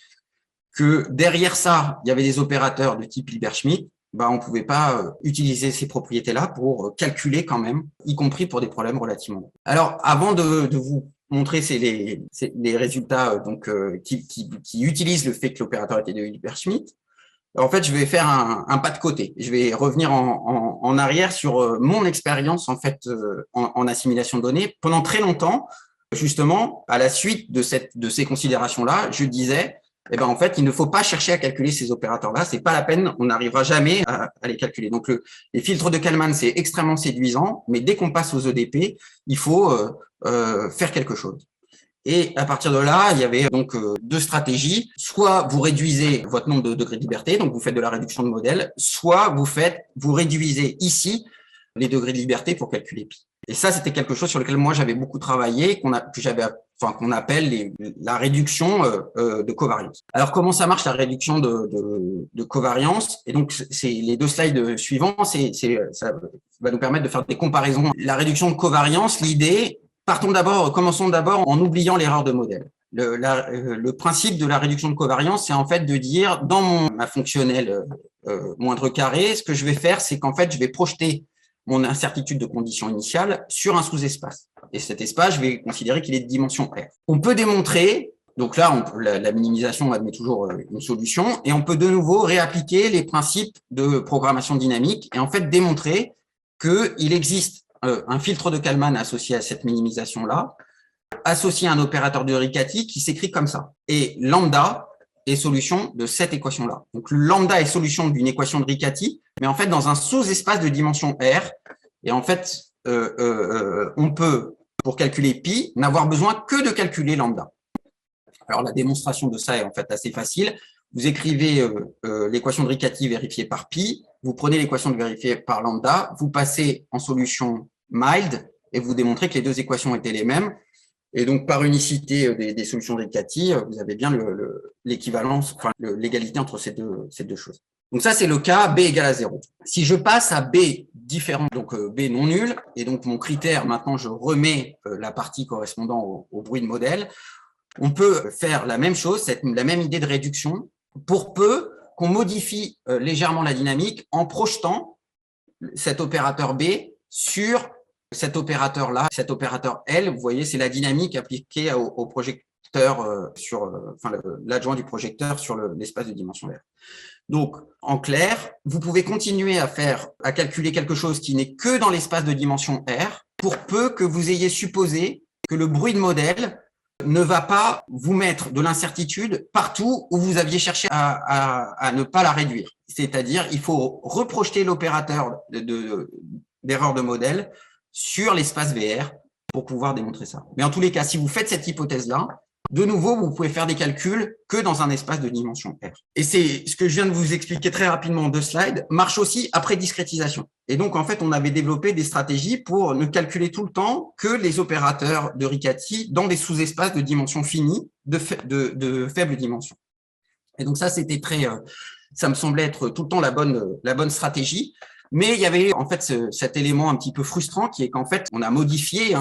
B: que derrière ça, il y avait des opérateurs de type Hilbert-Schmidt, bah, on ne pouvait pas utiliser ces propriétés-là pour calculer quand même, y compris pour des problèmes relativement gros. Alors, avant de vous montrer les résultats qui utilisent le fait que l'opérateur était de Hilbert-Schmidt, en fait, je vais faire un pas de côté. Je vais revenir en arrière sur mon expérience en fait en assimilation de données. Pendant très longtemps, justement, à la suite de ces considérations-là, je disais eh ben en fait, il ne faut pas chercher à calculer ces opérateurs-là. C'est pas la peine, on n'arrivera jamais à les calculer. Donc, les filtres de Kalman, c'est extrêmement séduisant, mais dès qu'on passe aux EDP, il faut faire quelque chose. Et à partir de là, il y avait donc deux stratégies. Soit vous réduisez votre nombre de degrés de liberté, donc vous faites de la réduction de modèle, soit vous réduisez ici les degrés de liberté pour calculer pi. Et ça, c'était quelque chose sur lequel moi j'avais beaucoup travaillé, qu'on appelle la réduction de covariance. Alors comment ça marche la réduction de covariance? Et donc c'est les deux slides suivants, ça va nous permettre de faire des comparaisons. La réduction de covariance, l'idée, commençons d'abord en oubliant l'erreur de modèle. Le principe de la réduction de covariance, c'est en fait de dire dans ma fonctionnelle moindre carré, ce que je vais faire, c'est qu'en fait je vais projeter mon incertitude de condition initiale sur un sous-espace. Et cet espace, je vais considérer qu'il est de dimension R. On peut démontrer, donc là, la minimisation admet toujours une solution, et on peut de nouveau réappliquer les principes de programmation dynamique et en fait démontrer qu'il existe un filtre de Kalman associé à cette minimisation-là, associé à un opérateur de Riccati qui s'écrit comme ça. Et lambda est solution de cette équation-là. Donc, lambda est solution d'une équation de Riccati, mais en fait, dans un sous-espace de dimension R. Et en fait, on peut, pour calculer pi, n'avoir besoin que de calculer lambda. Alors, la démonstration de ça est en fait assez facile. vous écrivez l'équation de Riccati vérifiée par pi, vous prenez l'équation de vérifiée par lambda, vous passez en solution mild et vous démontrez que les deux équations étaient les mêmes. Et donc, par unicité des solutions de Riccati, vous avez bien l'équivalence, enfin, l'égalité entre ces deux choses. Donc ça, c'est le cas B égale à 0. Si je passe à B différent, donc B non nul, et donc mon critère, maintenant, je remets la partie correspondant au bruit de modèle, on peut faire la même chose, la même idée de réduction, pour peu qu'on modifie légèrement la dynamique en projetant cet opérateur B sur cet opérateur-là, cet opérateur L. Vous voyez, c'est la dynamique appliquée au projecteur, l'adjoint du projecteur sur l'espace de dimension R. Donc, en clair, vous pouvez continuer à calculer quelque chose qui n'est que dans l'espace de dimension R, pour peu que vous ayez supposé que le bruit de modèle ne va pas vous mettre de l'incertitude partout où vous aviez cherché à ne pas la réduire. C'est-à-dire, il faut reprojeter l'opérateur d'erreur de modèle sur l'espace VR pour pouvoir démontrer ça. Mais en tous les cas, si vous faites cette hypothèse-là, de nouveau, vous pouvez faire des calculs que dans un espace de dimension R. Et c'est ce que je viens de vous expliquer très rapidement en 2 slides, marche aussi après discrétisation. Et donc, en fait, on avait développé des stratégies pour ne calculer tout le temps que les opérateurs de Riccati dans des sous-espaces de dimension finie, de faible dimension. Et donc, ça me semblait être tout le temps la bonne stratégie. Mais il y avait en fait cet élément un petit peu frustrant qui est qu'en fait, on a modifié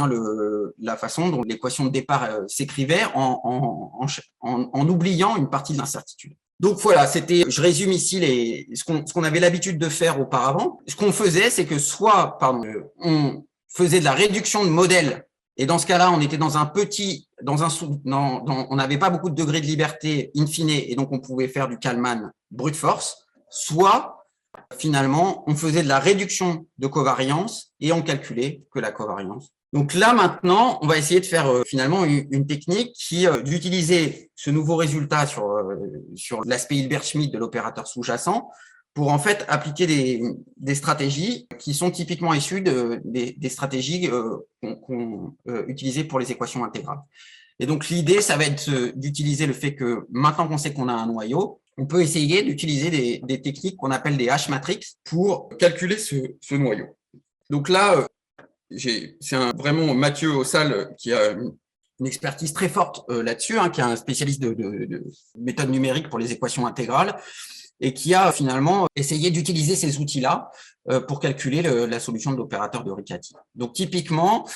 B: la façon dont l'équation de départ s'écrivait en oubliant une partie de l'incertitude. Donc voilà, je résume ici ce qu'on avait l'habitude de faire auparavant. Ce qu'on faisait, c'est que on faisait de la réduction de modèles. Et dans ce cas-là, on était on n'avait pas beaucoup de degrés de liberté in fine, et donc on pouvait faire du Kalman brute force, soit finalement, on faisait de la réduction de covariance et on calculait que la covariance. Donc là, maintenant, on va essayer de faire finalement une technique d'utiliser ce nouveau résultat sur l'aspect Hilbert-Schmidt de l'opérateur sous-jacent pour en fait appliquer des stratégies qui sont typiquement issues des stratégies qu'on utilisait pour les équations intégrales. Et donc l'idée, ça va être d'utiliser le fait que maintenant qu'on sait qu'on a un noyau, on peut essayer d'utiliser des techniques qu'on appelle des H-matrix pour calculer ce noyau. Donc là, c'est vraiment Mathieu Ossal qui a une expertise très forte là-dessus, qui est un spécialiste de méthode numérique pour les équations intégrales et qui a finalement essayé d'utiliser ces outils-là pour calculer la solution de l'opérateur de Riccati. Donc typiquement,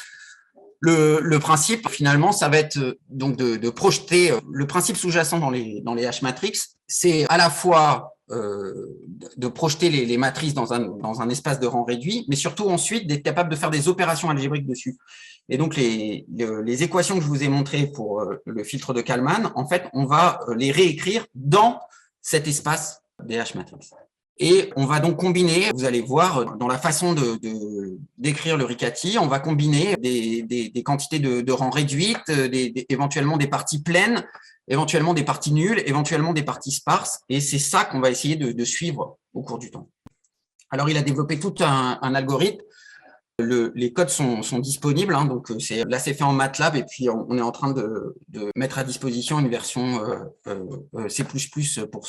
B: le principe, finalement, ça va être donc de projeter le principe sous-jacent dans les H-matrix, c'est à la fois de projeter les matrices dans un espace de rang réduit, mais surtout ensuite d'être capable de faire des opérations algébriques dessus. Et donc, les équations que je vous ai montrées pour le filtre de Kalman, en fait, on va les réécrire dans cet espace des H-matrix. Et on va donc combiner, vous allez voir, dans la façon d'écrire le Riccati, on va combiner des quantités de rang réduites, éventuellement des parties pleines, éventuellement des parties nulles, éventuellement des parties sparses. Et c'est ça qu'on va essayer de suivre au cours du temps. Alors, il a développé tout un algorithme. Les codes sont disponibles, donc là c'est fait en MATLAB et puis on est en train de mettre à disposition une version C++ pour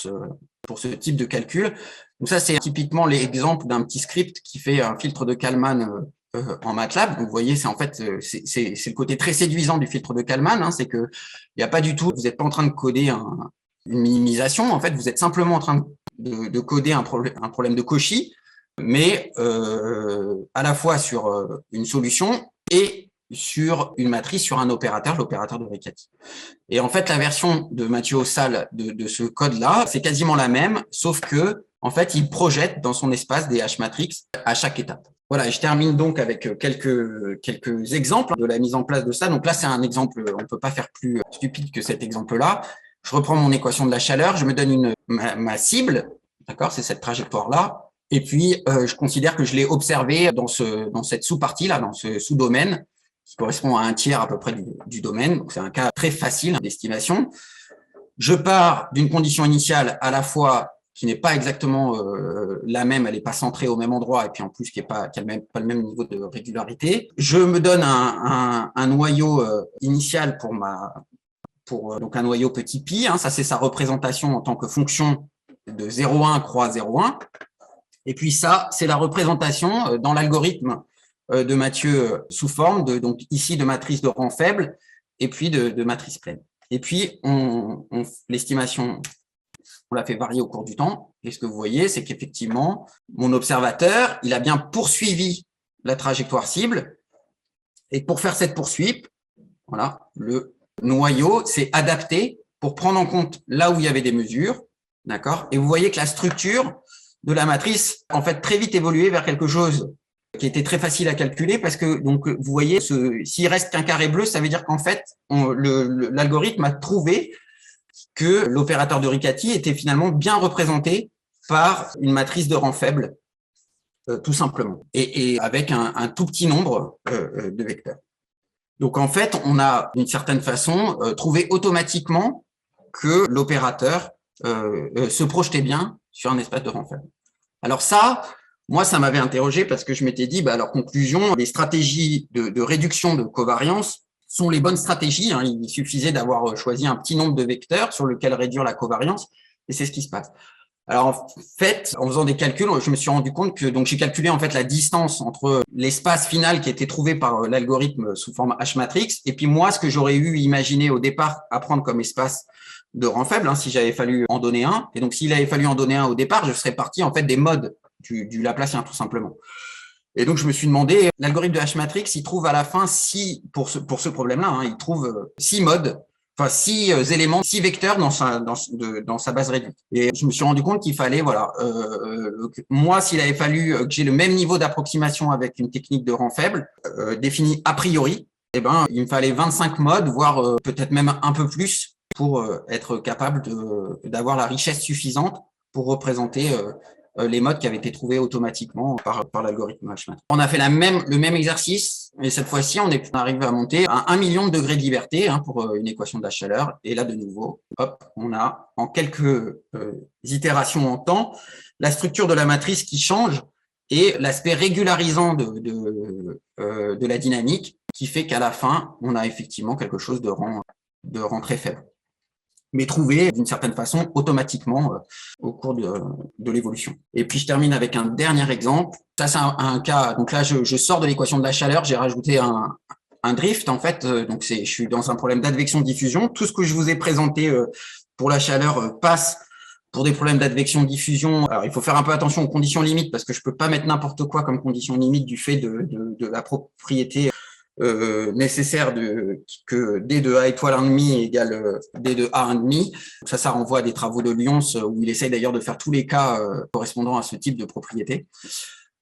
B: ce type de calcul. Donc ça c'est typiquement l'exemple d'un petit script qui fait un filtre de Kalman en MATLAB. Donc vous voyez, c'est le côté très séduisant du filtre de Kalman, c'est que il n'y a pas du tout, vous n'êtes pas en train de coder une minimisation, en fait vous êtes simplement en train de coder un problème de Cauchy, mais à la fois sur une solution et sur une matrice, sur un opérateur, l'opérateur de Riccati. Et en fait, la version de Mathieu Ossal de ce code-là, c'est quasiment la même, sauf que en fait, il projette dans son espace des H-matrix à chaque étape. Voilà, et je termine donc avec quelques exemples de la mise en place de ça. Donc là, c'est un exemple, on ne peut pas faire plus stupide que cet exemple-là. Je reprends mon équation de la chaleur, je me donne ma cible, d'accord, c'est cette trajectoire-là. Et puis, je considère que je l'ai observé dans cette sous-partie-là, dans ce sous-domaine, qui correspond à un tiers à peu près du domaine. Donc, c'est un cas très facile d'estimation. Je pars d'une condition initiale à la fois qui n'est pas exactement la même, elle n'est pas centrée au même endroit, et puis en plus qui n'a pas le même niveau de régularité. Je me donne un noyau initial pour donc un noyau petit pi. Ça, c'est sa représentation en tant que fonction de 0,1 croix 0,1. Et puis ça, c'est la représentation dans l'algorithme de Mathieu sous forme donc ici de matrice de rang faible et puis de matrice pleine. Et puis, l'estimation, on l'a fait varier au cours du temps. Et ce que vous voyez, c'est qu'effectivement, mon observateur, il a bien poursuivi la trajectoire cible. Et pour faire cette poursuite, voilà, le noyau s'est adapté pour prendre en compte là où il y avait des mesures. D'accord. Et vous voyez que la structure de la matrice, en fait, très vite évolué vers quelque chose qui était très facile à calculer parce que, donc, vous voyez, s'il reste qu'un carré bleu, ça veut dire qu'en fait, l'algorithme a trouvé que l'opérateur de Riccati était finalement bien représenté par une matrice de rang faible, tout simplement, et avec un tout petit nombre de vecteurs. Donc, en fait, on a, d'une certaine façon, trouvé automatiquement que l'opérateur se projetait bien sur un espace de rang faible. Alors ça, moi, ça m'avait interrogé parce que je m'étais dit, alors conclusion, les stratégies de réduction de covariance sont les bonnes stratégies. Il suffisait d'avoir choisi un petit nombre de vecteurs sur lequel réduire la covariance, et c'est ce qui se passe. Alors en fait, en faisant des calculs, je me suis rendu compte que donc j'ai calculé en fait la distance entre l'espace final qui a été trouvé par l'algorithme sous forme H-matrix et puis moi ce que j'aurais eu imaginé au départ à prendre comme espace de rang faible, si j'avais fallu en donner un. Et donc s'il avait fallu en donner un au départ, je serais parti en fait des modes du Laplacien tout simplement. Et donc je me suis demandé, l'algorithme de H-matrix, il trouve à la fin pour ce problème-là, il trouve 6 modes. Enfin, 6 éléments, 6 vecteurs dans sa base réduite. Et je me suis rendu compte qu'il fallait, voilà, moi, s'il avait fallu que j'ai le même niveau d'approximation avec une technique de rang faible, définie a priori, il me fallait 25 modes, voire peut-être même un peu plus pour être capable d'avoir la richesse suffisante pour représenter les modes qui avaient été trouvés automatiquement par l'algorithme H-matrix. On a fait le même exercice, et cette fois-ci, on est arrivé à monter à 1 million de degrés de liberté pour une équation de la chaleur. Et là, de nouveau, hop, on a en quelques itérations en temps la structure de la matrice qui change et l'aspect régularisant de la dynamique qui fait qu'à la fin, on a effectivement quelque chose de rang très faible, mais trouvé d'une certaine façon automatiquement au cours de l'évolution. Et puis, je termine avec un dernier exemple. Ça, c'est un cas, donc là, je sors de l'équation de la chaleur, j'ai rajouté un drift, en fait, donc je suis dans un problème d'advection-diffusion. Tout ce que je vous ai présenté pour la chaleur passe pour des problèmes d'advection-diffusion. Alors, il faut faire un peu attention aux conditions limites parce que je peux pas mettre n'importe quoi comme condition limite du fait de la propriété nécessaire que D de A étoile 1,5 égale D de A 1,5. Ça renvoie à des travaux de Lyons où il essaye d'ailleurs de faire tous les cas correspondant à ce type de propriété.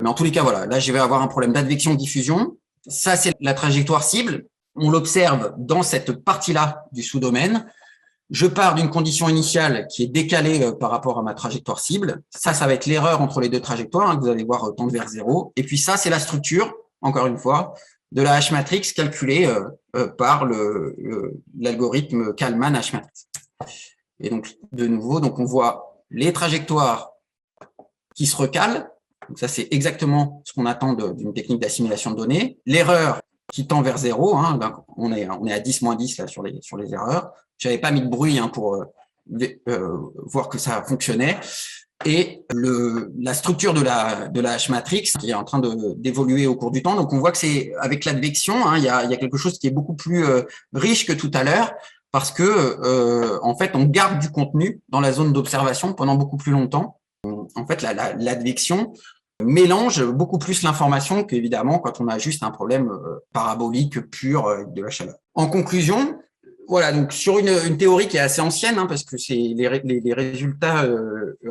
B: Mais en tous les cas, voilà, là, je vais avoir un problème d'advection-diffusion. Ça, c'est la trajectoire cible. On l'observe dans cette partie-là du sous-domaine. Je pars d'une condition initiale qui est décalée par rapport à ma trajectoire cible. Ça va être l'erreur entre les deux trajectoires, que vous allez voir tendre vers 0. Et puis ça, c'est la structure, encore une fois, de la H-matrix calculée par l'algorithme Kalman H-matrix. Et donc, de nouveau, donc on voit les trajectoires qui se recalent. Donc ça, c'est exactement ce qu'on attend d'une technique d'assimilation de données. L'erreur qui tend vers 0, on est à 10 moins 10 là, sur les erreurs. Je n'avais pas mis de bruit pour voir que ça fonctionnait. Et la structure de la H-matrix qui est en train d'évoluer au cours du temps. Donc, on voit que c'est avec l'advection, il y a quelque chose qui est beaucoup plus riche que tout à l'heure parce que, en fait, on garde du contenu dans la zone d'observation pendant beaucoup plus longtemps. En fait, l'advection mélange beaucoup plus l'information qu'évidemment quand on a juste un problème parabolique pur de la chaleur. En conclusion, voilà, donc sur une théorie qui est assez ancienne, parce que c'est les résultats,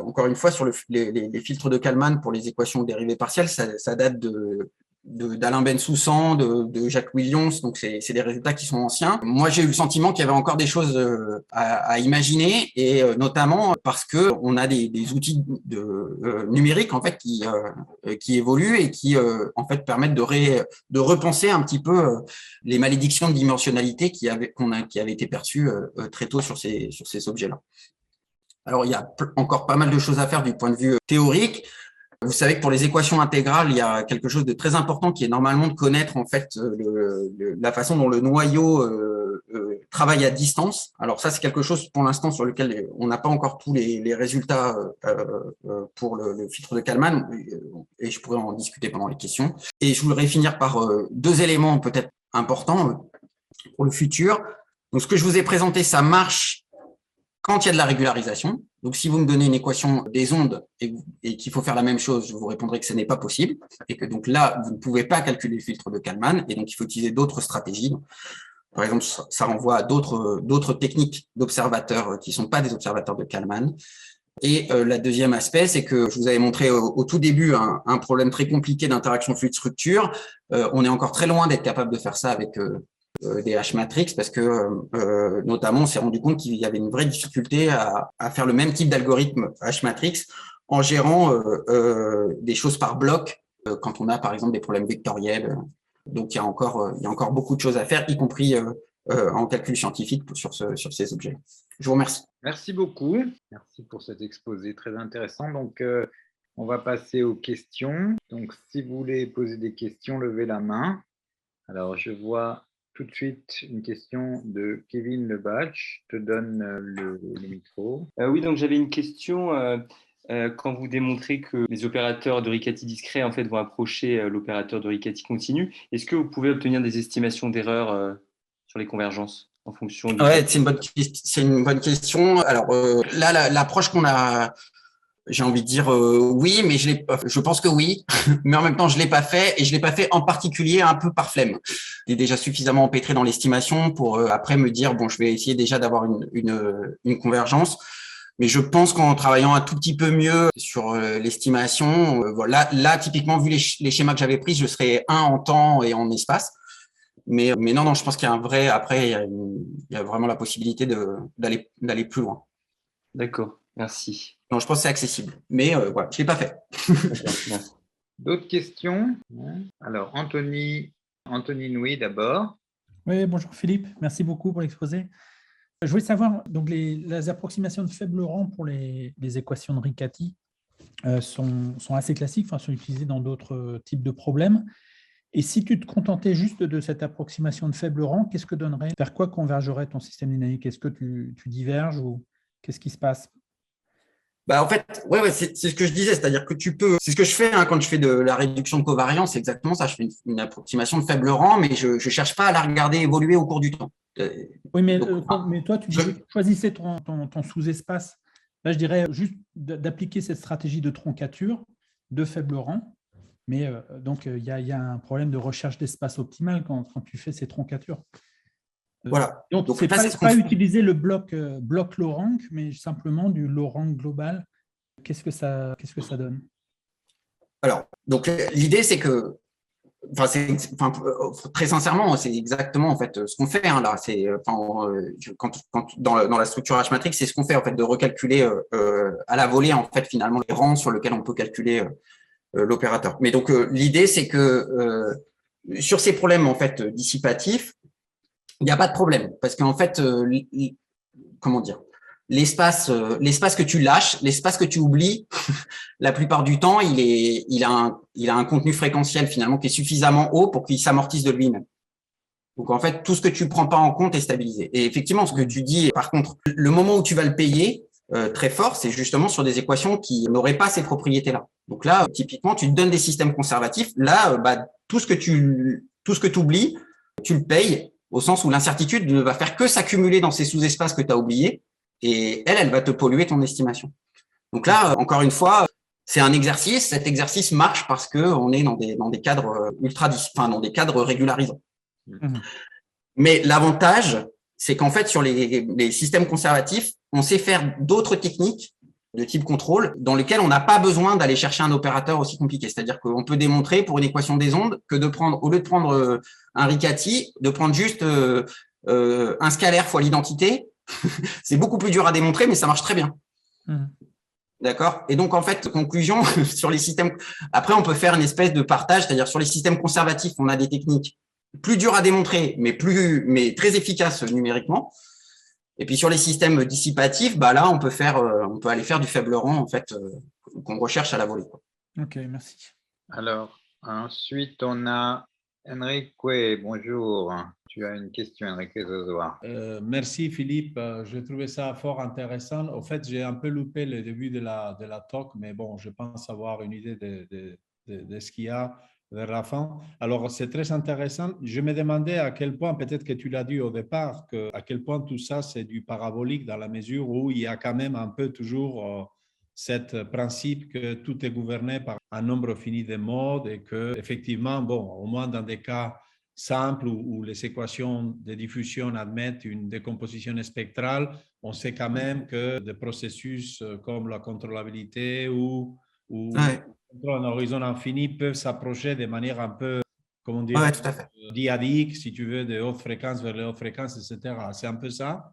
B: encore une fois, sur les filtres de Kalman pour les équations dérivées partielles, ça date d'Alain Bensoussan, de Jacques Williams, donc c'est des résultats qui sont anciens. Moi, j'ai eu le sentiment qu'il y avait encore des choses à imaginer, et notamment parce que on a des outils numériques en fait qui évoluent et qui en fait permettent de repenser un petit peu les malédictions de dimensionnalité qui avaient été perçues très tôt sur ces objets-là. Alors, il y a encore pas mal de choses à faire du point de vue théorique. Vous savez que pour les équations intégrales, il y a quelque chose de très important qui est normalement de connaître en fait la façon dont le noyau travail à distance. Alors ça, c'est quelque chose pour l'instant sur lequel on n'a pas encore tous les résultats pour le filtre de Kalman, et je pourrais en discuter pendant les questions. Et je voudrais finir par deux éléments peut-être importants pour le futur. Donc ce que je vous ai présenté, ça marche quand il y a de la régularisation. Donc, si vous me donnez une équation des ondes et qu'il faut faire la même chose, je vous répondrai que ce n'est pas possible et que donc là, vous ne pouvez pas calculer le filtre de Kalman et donc il faut utiliser d'autres stratégies. Par exemple, ça renvoie à d'autres techniques d'observateurs qui ne sont pas des observateurs de Kalman. Et la deuxième aspect, c'est que je vous avais montré au tout début un problème très compliqué d'interaction fluide-structure. On est encore très loin d'être capable de faire ça avec des H-matrix parce que notamment on s'est rendu compte qu'il y avait une vraie difficulté à faire le même type d'algorithme H-matrix en gérant des choses par bloc quand on a par exemple des problèmes vectoriels. Donc il y a encore beaucoup de choses à faire, y compris en calcul scientifique sur ces objets. Je vous remercie.
A: Merci beaucoup. Merci pour cet exposé très intéressant. Donc, on va passer aux questions. Donc, si vous voulez poser des questions, levez la main. Alors, je vois tout de suite une question de Kevin Lebach. Je te donne le micro.
C: Oui, donc j'avais une question. Quand vous démontrez que les opérateurs de Riccati discrets en fait, vont approcher l'opérateur de Riccati continu, est-ce que vous pouvez obtenir des estimations d'erreur sur les convergences en fonction du…
B: Ouais, c'est une bonne question. Alors là, l'approche qu'on a, j'ai envie de dire oui, mais je pense que oui, mais en même temps je l'ai pas fait et je l'ai pas fait en particulier un peu par flemme. J'ai déjà suffisamment empêtré dans l'estimation pour après me dire bon, je vais essayer déjà d'avoir une convergence. Mais je pense qu'en travaillant un tout petit peu mieux sur l'estimation, voilà, là typiquement vu les schémas que j'avais pris, je serais en temps et en espace. Mais non, je pense qu'il y a un vrai. Après, il y a vraiment la possibilité d'aller plus loin.
C: D'accord, merci.
B: Non, je pense que c'est accessible, mais voilà, je l'ai pas fait.
A: D'autres questions? Alors, Anthony Nouy d'abord.
D: Oui, bonjour Philippe, merci beaucoup pour l'exposé. Je voulais savoir, donc les approximations de faible rang pour les équations de Riccati sont assez classiques, enfin, sont utilisées dans d'autres types de problèmes. Et si tu te contentais juste de cette approximation de faible rang, qu'est-ce que donnerait, vers quoi convergerait ton système dynamique? Est-ce que tu diverges ou qu'est-ce qui se passe?
B: Bah en fait, ouais, c'est ce que je disais, c'est-à-dire que c'est ce que je fais quand je fais de la réduction de covariance, c'est exactement ça. Je fais une approximation de faible rang, mais je cherche pas à la regarder évoluer au cours du temps.
D: Oui, mais toi, tu choisissais ton sous-espace. Là, je dirais juste d'appliquer cette stratégie de troncature de faible rang. Mais donc, il y a un problème de recherche d'espace optimal quand tu fais ces troncatures.
B: Voilà.
D: Donc c'est pas utiliser le bloc low-rank, mais simplement du low-rank global. Qu'est-ce que ça donne? Alors,
B: donc l'idée, c'est que, très sincèrement, c'est exactement en fait ce qu'on fait là. C'est quand dans la structure H-matrix, c'est ce qu'on fait en fait de recalculer à la volée en fait finalement les rangs sur lesquels on peut calculer l'opérateur. Mais donc l'idée, c'est que sur ces problèmes en fait dissipatifs, il n'y a pas de problème parce qu'en fait, comment dire, l'espace que tu lâches, l'espace que tu oublies, la plupart du temps, il a un contenu fréquentiel finalement qui est suffisamment haut pour qu'il s'amortisse de lui-même. Donc en fait, tout ce que tu prends pas en compte est stabilisé. Et effectivement, ce que tu dis, par contre, le moment où tu vas le payer très fort, c'est justement sur des équations qui n'auraient pas ces propriétés-là. Donc là, typiquement, tu te donnes des systèmes conservatifs. Là, tout ce que tu oublies, tu le payes au sens où l'incertitude ne va faire que s'accumuler dans ces sous-espaces que tu as oubliés et elle va te polluer ton estimation. Donc là, encore une fois, c'est un exercice. Cet exercice marche parce que on est dans des cadres dans des cadres régularisants. Mmh. Mais l'avantage, c'est qu'en fait, sur les systèmes conservatifs, on sait faire d'autres techniques de type contrôle dans lesquelles on n'a pas besoin d'aller chercher un opérateur aussi compliqué. C'est-à-dire qu'on peut démontrer pour une équation des ondes que au lieu de prendre un Riccati, de prendre juste un scalaire fois l'identité. C'est beaucoup plus dur à démontrer, mais ça marche très bien. Mmh. D'accord? Et donc, en fait, conclusion, sur les systèmes… Après, on peut faire une espèce de partage, c'est-à-dire sur les systèmes conservatifs, on a des techniques plus dures à démontrer, mais très efficaces numériquement. Et puis, sur les systèmes dissipatifs, là, on peut aller faire du faible rang, en fait, qu'on recherche à la volée.
D: OK, merci.
A: Alors, ensuite, on a Enrique, bonjour. Tu as une question, Enrique Zozoa.
E: Merci Philippe, j'ai trouvé ça fort intéressant. Au fait, j'ai un peu loupé le début de la talk, mais bon, je pense avoir une idée de ce qu'il y a vers la fin. Alors, c'est très intéressant. Je me demandais à quel point, peut-être que tu l'as dit au départ, à quel point tout ça, c'est du parabolique dans la mesure où il y a quand même un peu toujours ce principe que tout est gouverné par un nombre fini de modes et que, effectivement, bon, au moins dans des cas simples où les équations de diffusion admettent une décomposition spectrale, on sait quand même que des processus comme la contrôlabilité ou
B: Ouais,
E: contrôle en horizon infini peuvent s'approcher de manière un peu, comment dire,
B: ouais, tout à fait.
E: diadique, si tu veux, de haute fréquence vers les hautes fréquences, etc. C'est un peu ça?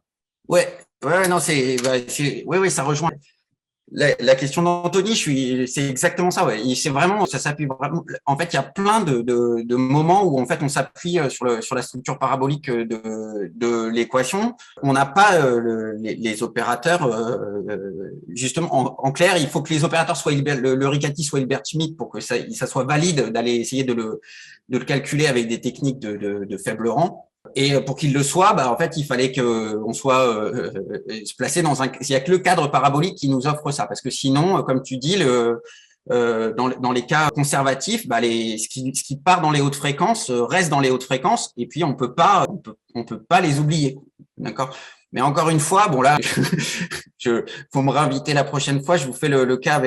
B: Ouais, ouais, non, oui, ça rejoint. La question d'Anthony, c'est exactement ça. Ouais. C'est vraiment, ça s'appuie vraiment. En fait, il y a plein de moments où en fait on s'appuie sur la structure parabolique de l'équation. On n'a pas les opérateurs. Justement, en clair, il faut que les opérateurs soient le Riccati soit Hilbert-Schmidt pour que ça soit valide d'aller essayer de le calculer avec des techniques de faible rang. Et pour qu'il le soit, en fait, il fallait qu'on soit placé dans il n'y a que le cadre parabolique qui nous offre ça, parce que sinon, comme tu dis, dans les cas conservatifs, ce qui part dans les hautes fréquences reste dans les hautes fréquences, et puis on peut pas les oublier, d'accord. Mais encore une fois, bon là, faut me réinviter la prochaine fois. Je vous fais le cas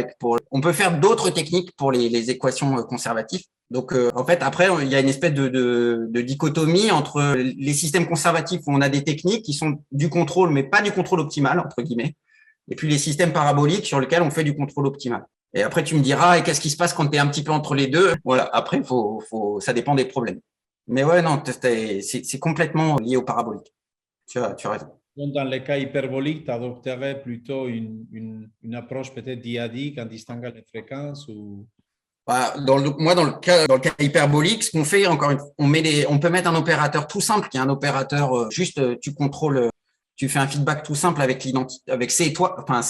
B: on peut faire d'autres techniques pour les équations conservatives. Donc, en fait, après, il y a une espèce de dichotomie entre les systèmes conservatifs où on a des techniques qui sont du contrôle, mais pas du contrôle optimal, entre guillemets, et puis les systèmes paraboliques sur lesquels on fait du contrôle optimal. Et après, tu me diras, et qu'est-ce qui se passe quand tu es un petit peu entre les deux? Voilà, après, ça dépend des problèmes. Mais ouais, non, c'est complètement lié au parabolique. Tu as raison.
E: Donc, dans les cas hyperboliques, tu adopterais plutôt une approche peut-être diadique en distinguant les fréquences ou…
B: Dans le cas hyperbolique, ce qu'on fait, encore une fois, on peut mettre un opérateur tout simple, qui est un opérateur juste, tu contrôles, tu fais un feedback tout simple avec C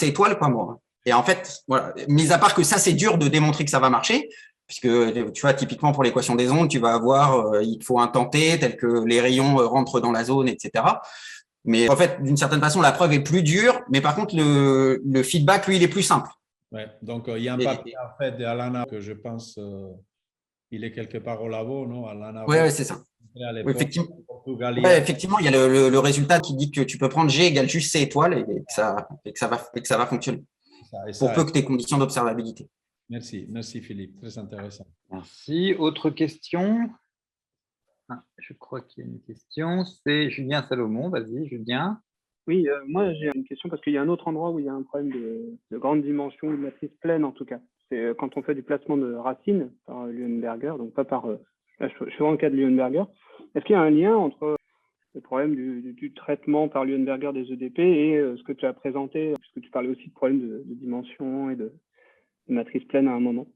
B: étoile, quoi, moi. Et en fait, voilà, mis à part que ça, c'est dur de démontrer que ça va marcher, puisque tu vois, typiquement pour l'équation des ondes, tu vas avoir, il faut un temps t tel que les rayons rentrent dans la zone, etc. Mais en fait, d'une certaine façon, la preuve est plus dure, mais par contre, le feedback, lui, il est plus simple.
E: Ouais, donc il y a un papier en fait d'Alana que je pense il est quelque part au labo, non? Alana,
B: ouais, c'est ça.
E: à
B: Ouais,
E: l'époque,
B: effectivement.
E: Portugal.
B: Ouais, effectivement, il y a le résultat qui dit que tu peux prendre G égale juste C étoile et que ça va fonctionner. Pour peu que tu aies conditions d'observabilité.
E: Merci Philippe, très intéressant.
A: Merci. Autre question? Je crois qu'il y a une question. C'est Julien Salomon. Vas-y, Julien.
F: Oui, moi j'ai une question parce qu'il y a un autre endroit où il y a un problème de grande dimension, ou de matrice pleine en tout cas. C'est quand on fait du placement de racines par Leuenberger, donc pas par… là, je suis dans le cas de Leuenberger. Est-ce qu'il y a un lien entre le problème du traitement par Leuenberger des EDP et ce que tu as présenté, puisque tu parlais aussi de problème de dimension et de matrice pleine à un moment?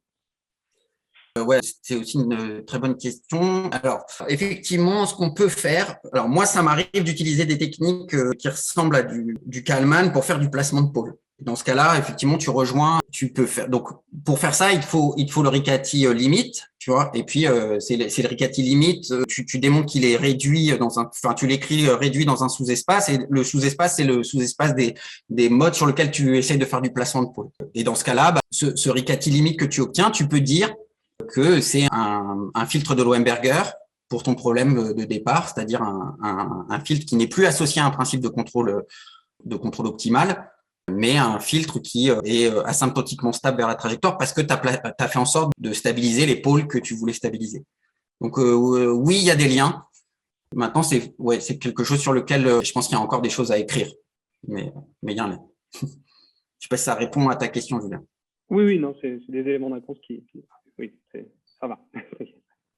B: Ouais, c'est aussi une très bonne question. Alors, effectivement, ce qu'on peut faire, alors moi, ça m'arrive d'utiliser des techniques qui ressemblent à du Kalman pour faire du placement de pôle. Dans ce cas-là, effectivement, tu peux faire. Donc, pour faire ça, il te faut le Riccati limite, tu vois. Et puis, c'est le Riccati limite. Tu démontres qu'il est réduit tu l'écris réduit dans un sous-espace. Et le sous-espace, c'est le sous-espace des modes sur lesquels tu essayes de faire du placement de pôle. Et dans ce cas-là, ce Riccati limite que tu obtiens, tu peux dire que c'est un filtre de Leuenberger pour ton problème de départ, c'est-à-dire un filtre qui n'est plus associé à un principe de contrôle optimal, mais un filtre qui est asymptotiquement stable vers la trajectoire parce que tu as fait en sorte de stabiliser les pôles que tu voulais stabiliser. Donc oui, il y a des liens. Maintenant, c'est quelque chose sur lequel je pense qu'il y a encore des choses à écrire, mais il y en a. Je ne sais pas si ça répond à ta question, Julien.
F: Oui, non, c'est des éléments de réponse qui… Oui, ça va.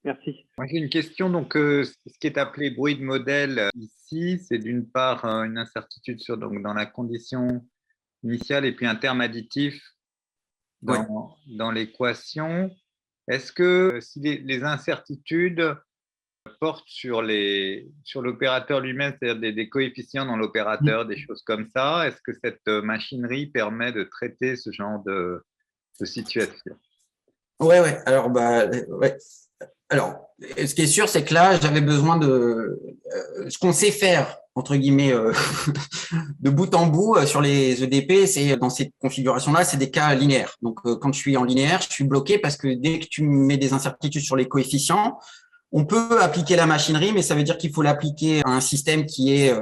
F: Merci.
A: Moi, j'ai une question. Donc, ce qui est appelé bruit de modèle ici, c'est d'une part une incertitude dans la condition initiale et puis un terme additif dans l'équation. Est-ce que si les incertitudes portent sur l'opérateur lui-même, c'est-à-dire des coefficients dans l'opérateur, des choses comme ça, est-ce que cette machinerie permet de traiter ce genre de situation?
B: Ouais. Alors, ouais. Alors, ce qui est sûr, c'est que là, j'avais besoin de ce qu'on sait faire, entre guillemets, de bout en bout sur les EDP, c'est dans cette configuration-là, c'est des cas linéaires. Donc, quand je suis en linéaire, je suis bloqué parce que dès que tu mets des incertitudes sur les coefficients, on peut appliquer la machinerie, mais ça veut dire qu'il faut l'appliquer à un système qui est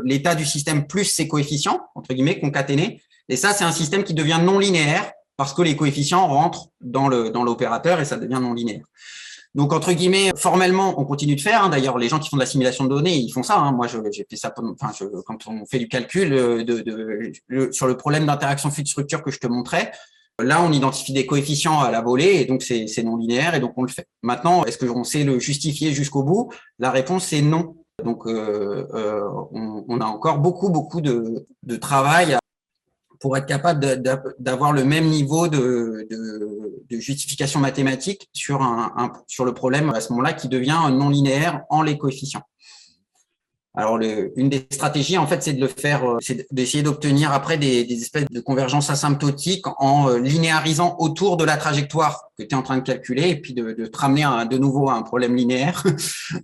B: l'état du système plus ses coefficients, entre guillemets, concaténés. Et ça, c'est un système qui devient non linéaire parce que les coefficients rentrent dans l'opérateur et ça devient non linéaire. Donc, entre guillemets, formellement, on continue de faire. D'ailleurs, les gens qui font de la simulation de données, ils font ça. Moi, j'ai fait ça quand on fait du calcul sur le problème d'interaction fluide-structure que je te montrais. Là, on identifie des coefficients à la volée et donc c'est non linéaire et donc on le fait. Maintenant, est-ce qu'on sait le justifier jusqu'au bout? La réponse, c'est non. Donc, on a encore beaucoup de travail pour être capable d'avoir le même niveau de justification mathématique sur le problème à ce moment-là qui devient non linéaire en les coefficients. Alors, une des stratégies, en fait, c'est de le faire, c'est d'essayer d'obtenir après des espèces de convergence asymptotique en linéarisant autour de la trajectoire que tu es en train de calculer et puis de te ramener de nouveau à un problème linéaire,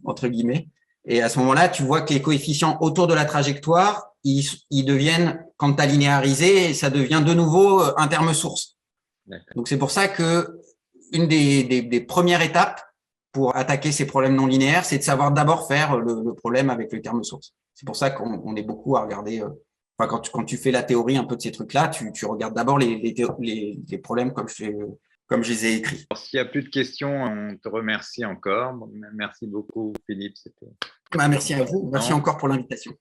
B: entre guillemets. Et à ce moment-là, tu vois que les coefficients autour de la trajectoire, ils deviennent, quand tu as linéarisé, ça devient de nouveau un terme source. Donc, c'est pour ça que une des premières étapes pour attaquer ces problèmes non linéaires, c'est de savoir d'abord faire le problème avec le terme source. C'est pour ça qu'on est beaucoup à regarder. Quand tu fais la théorie un peu de ces trucs-là, tu regardes d'abord les problèmes comme je les ai écrits.
A: S'il n'y a plus de questions, on te remercie encore. Merci beaucoup, Philippe.
B: Merci à vous. Merci encore pour l'invitation.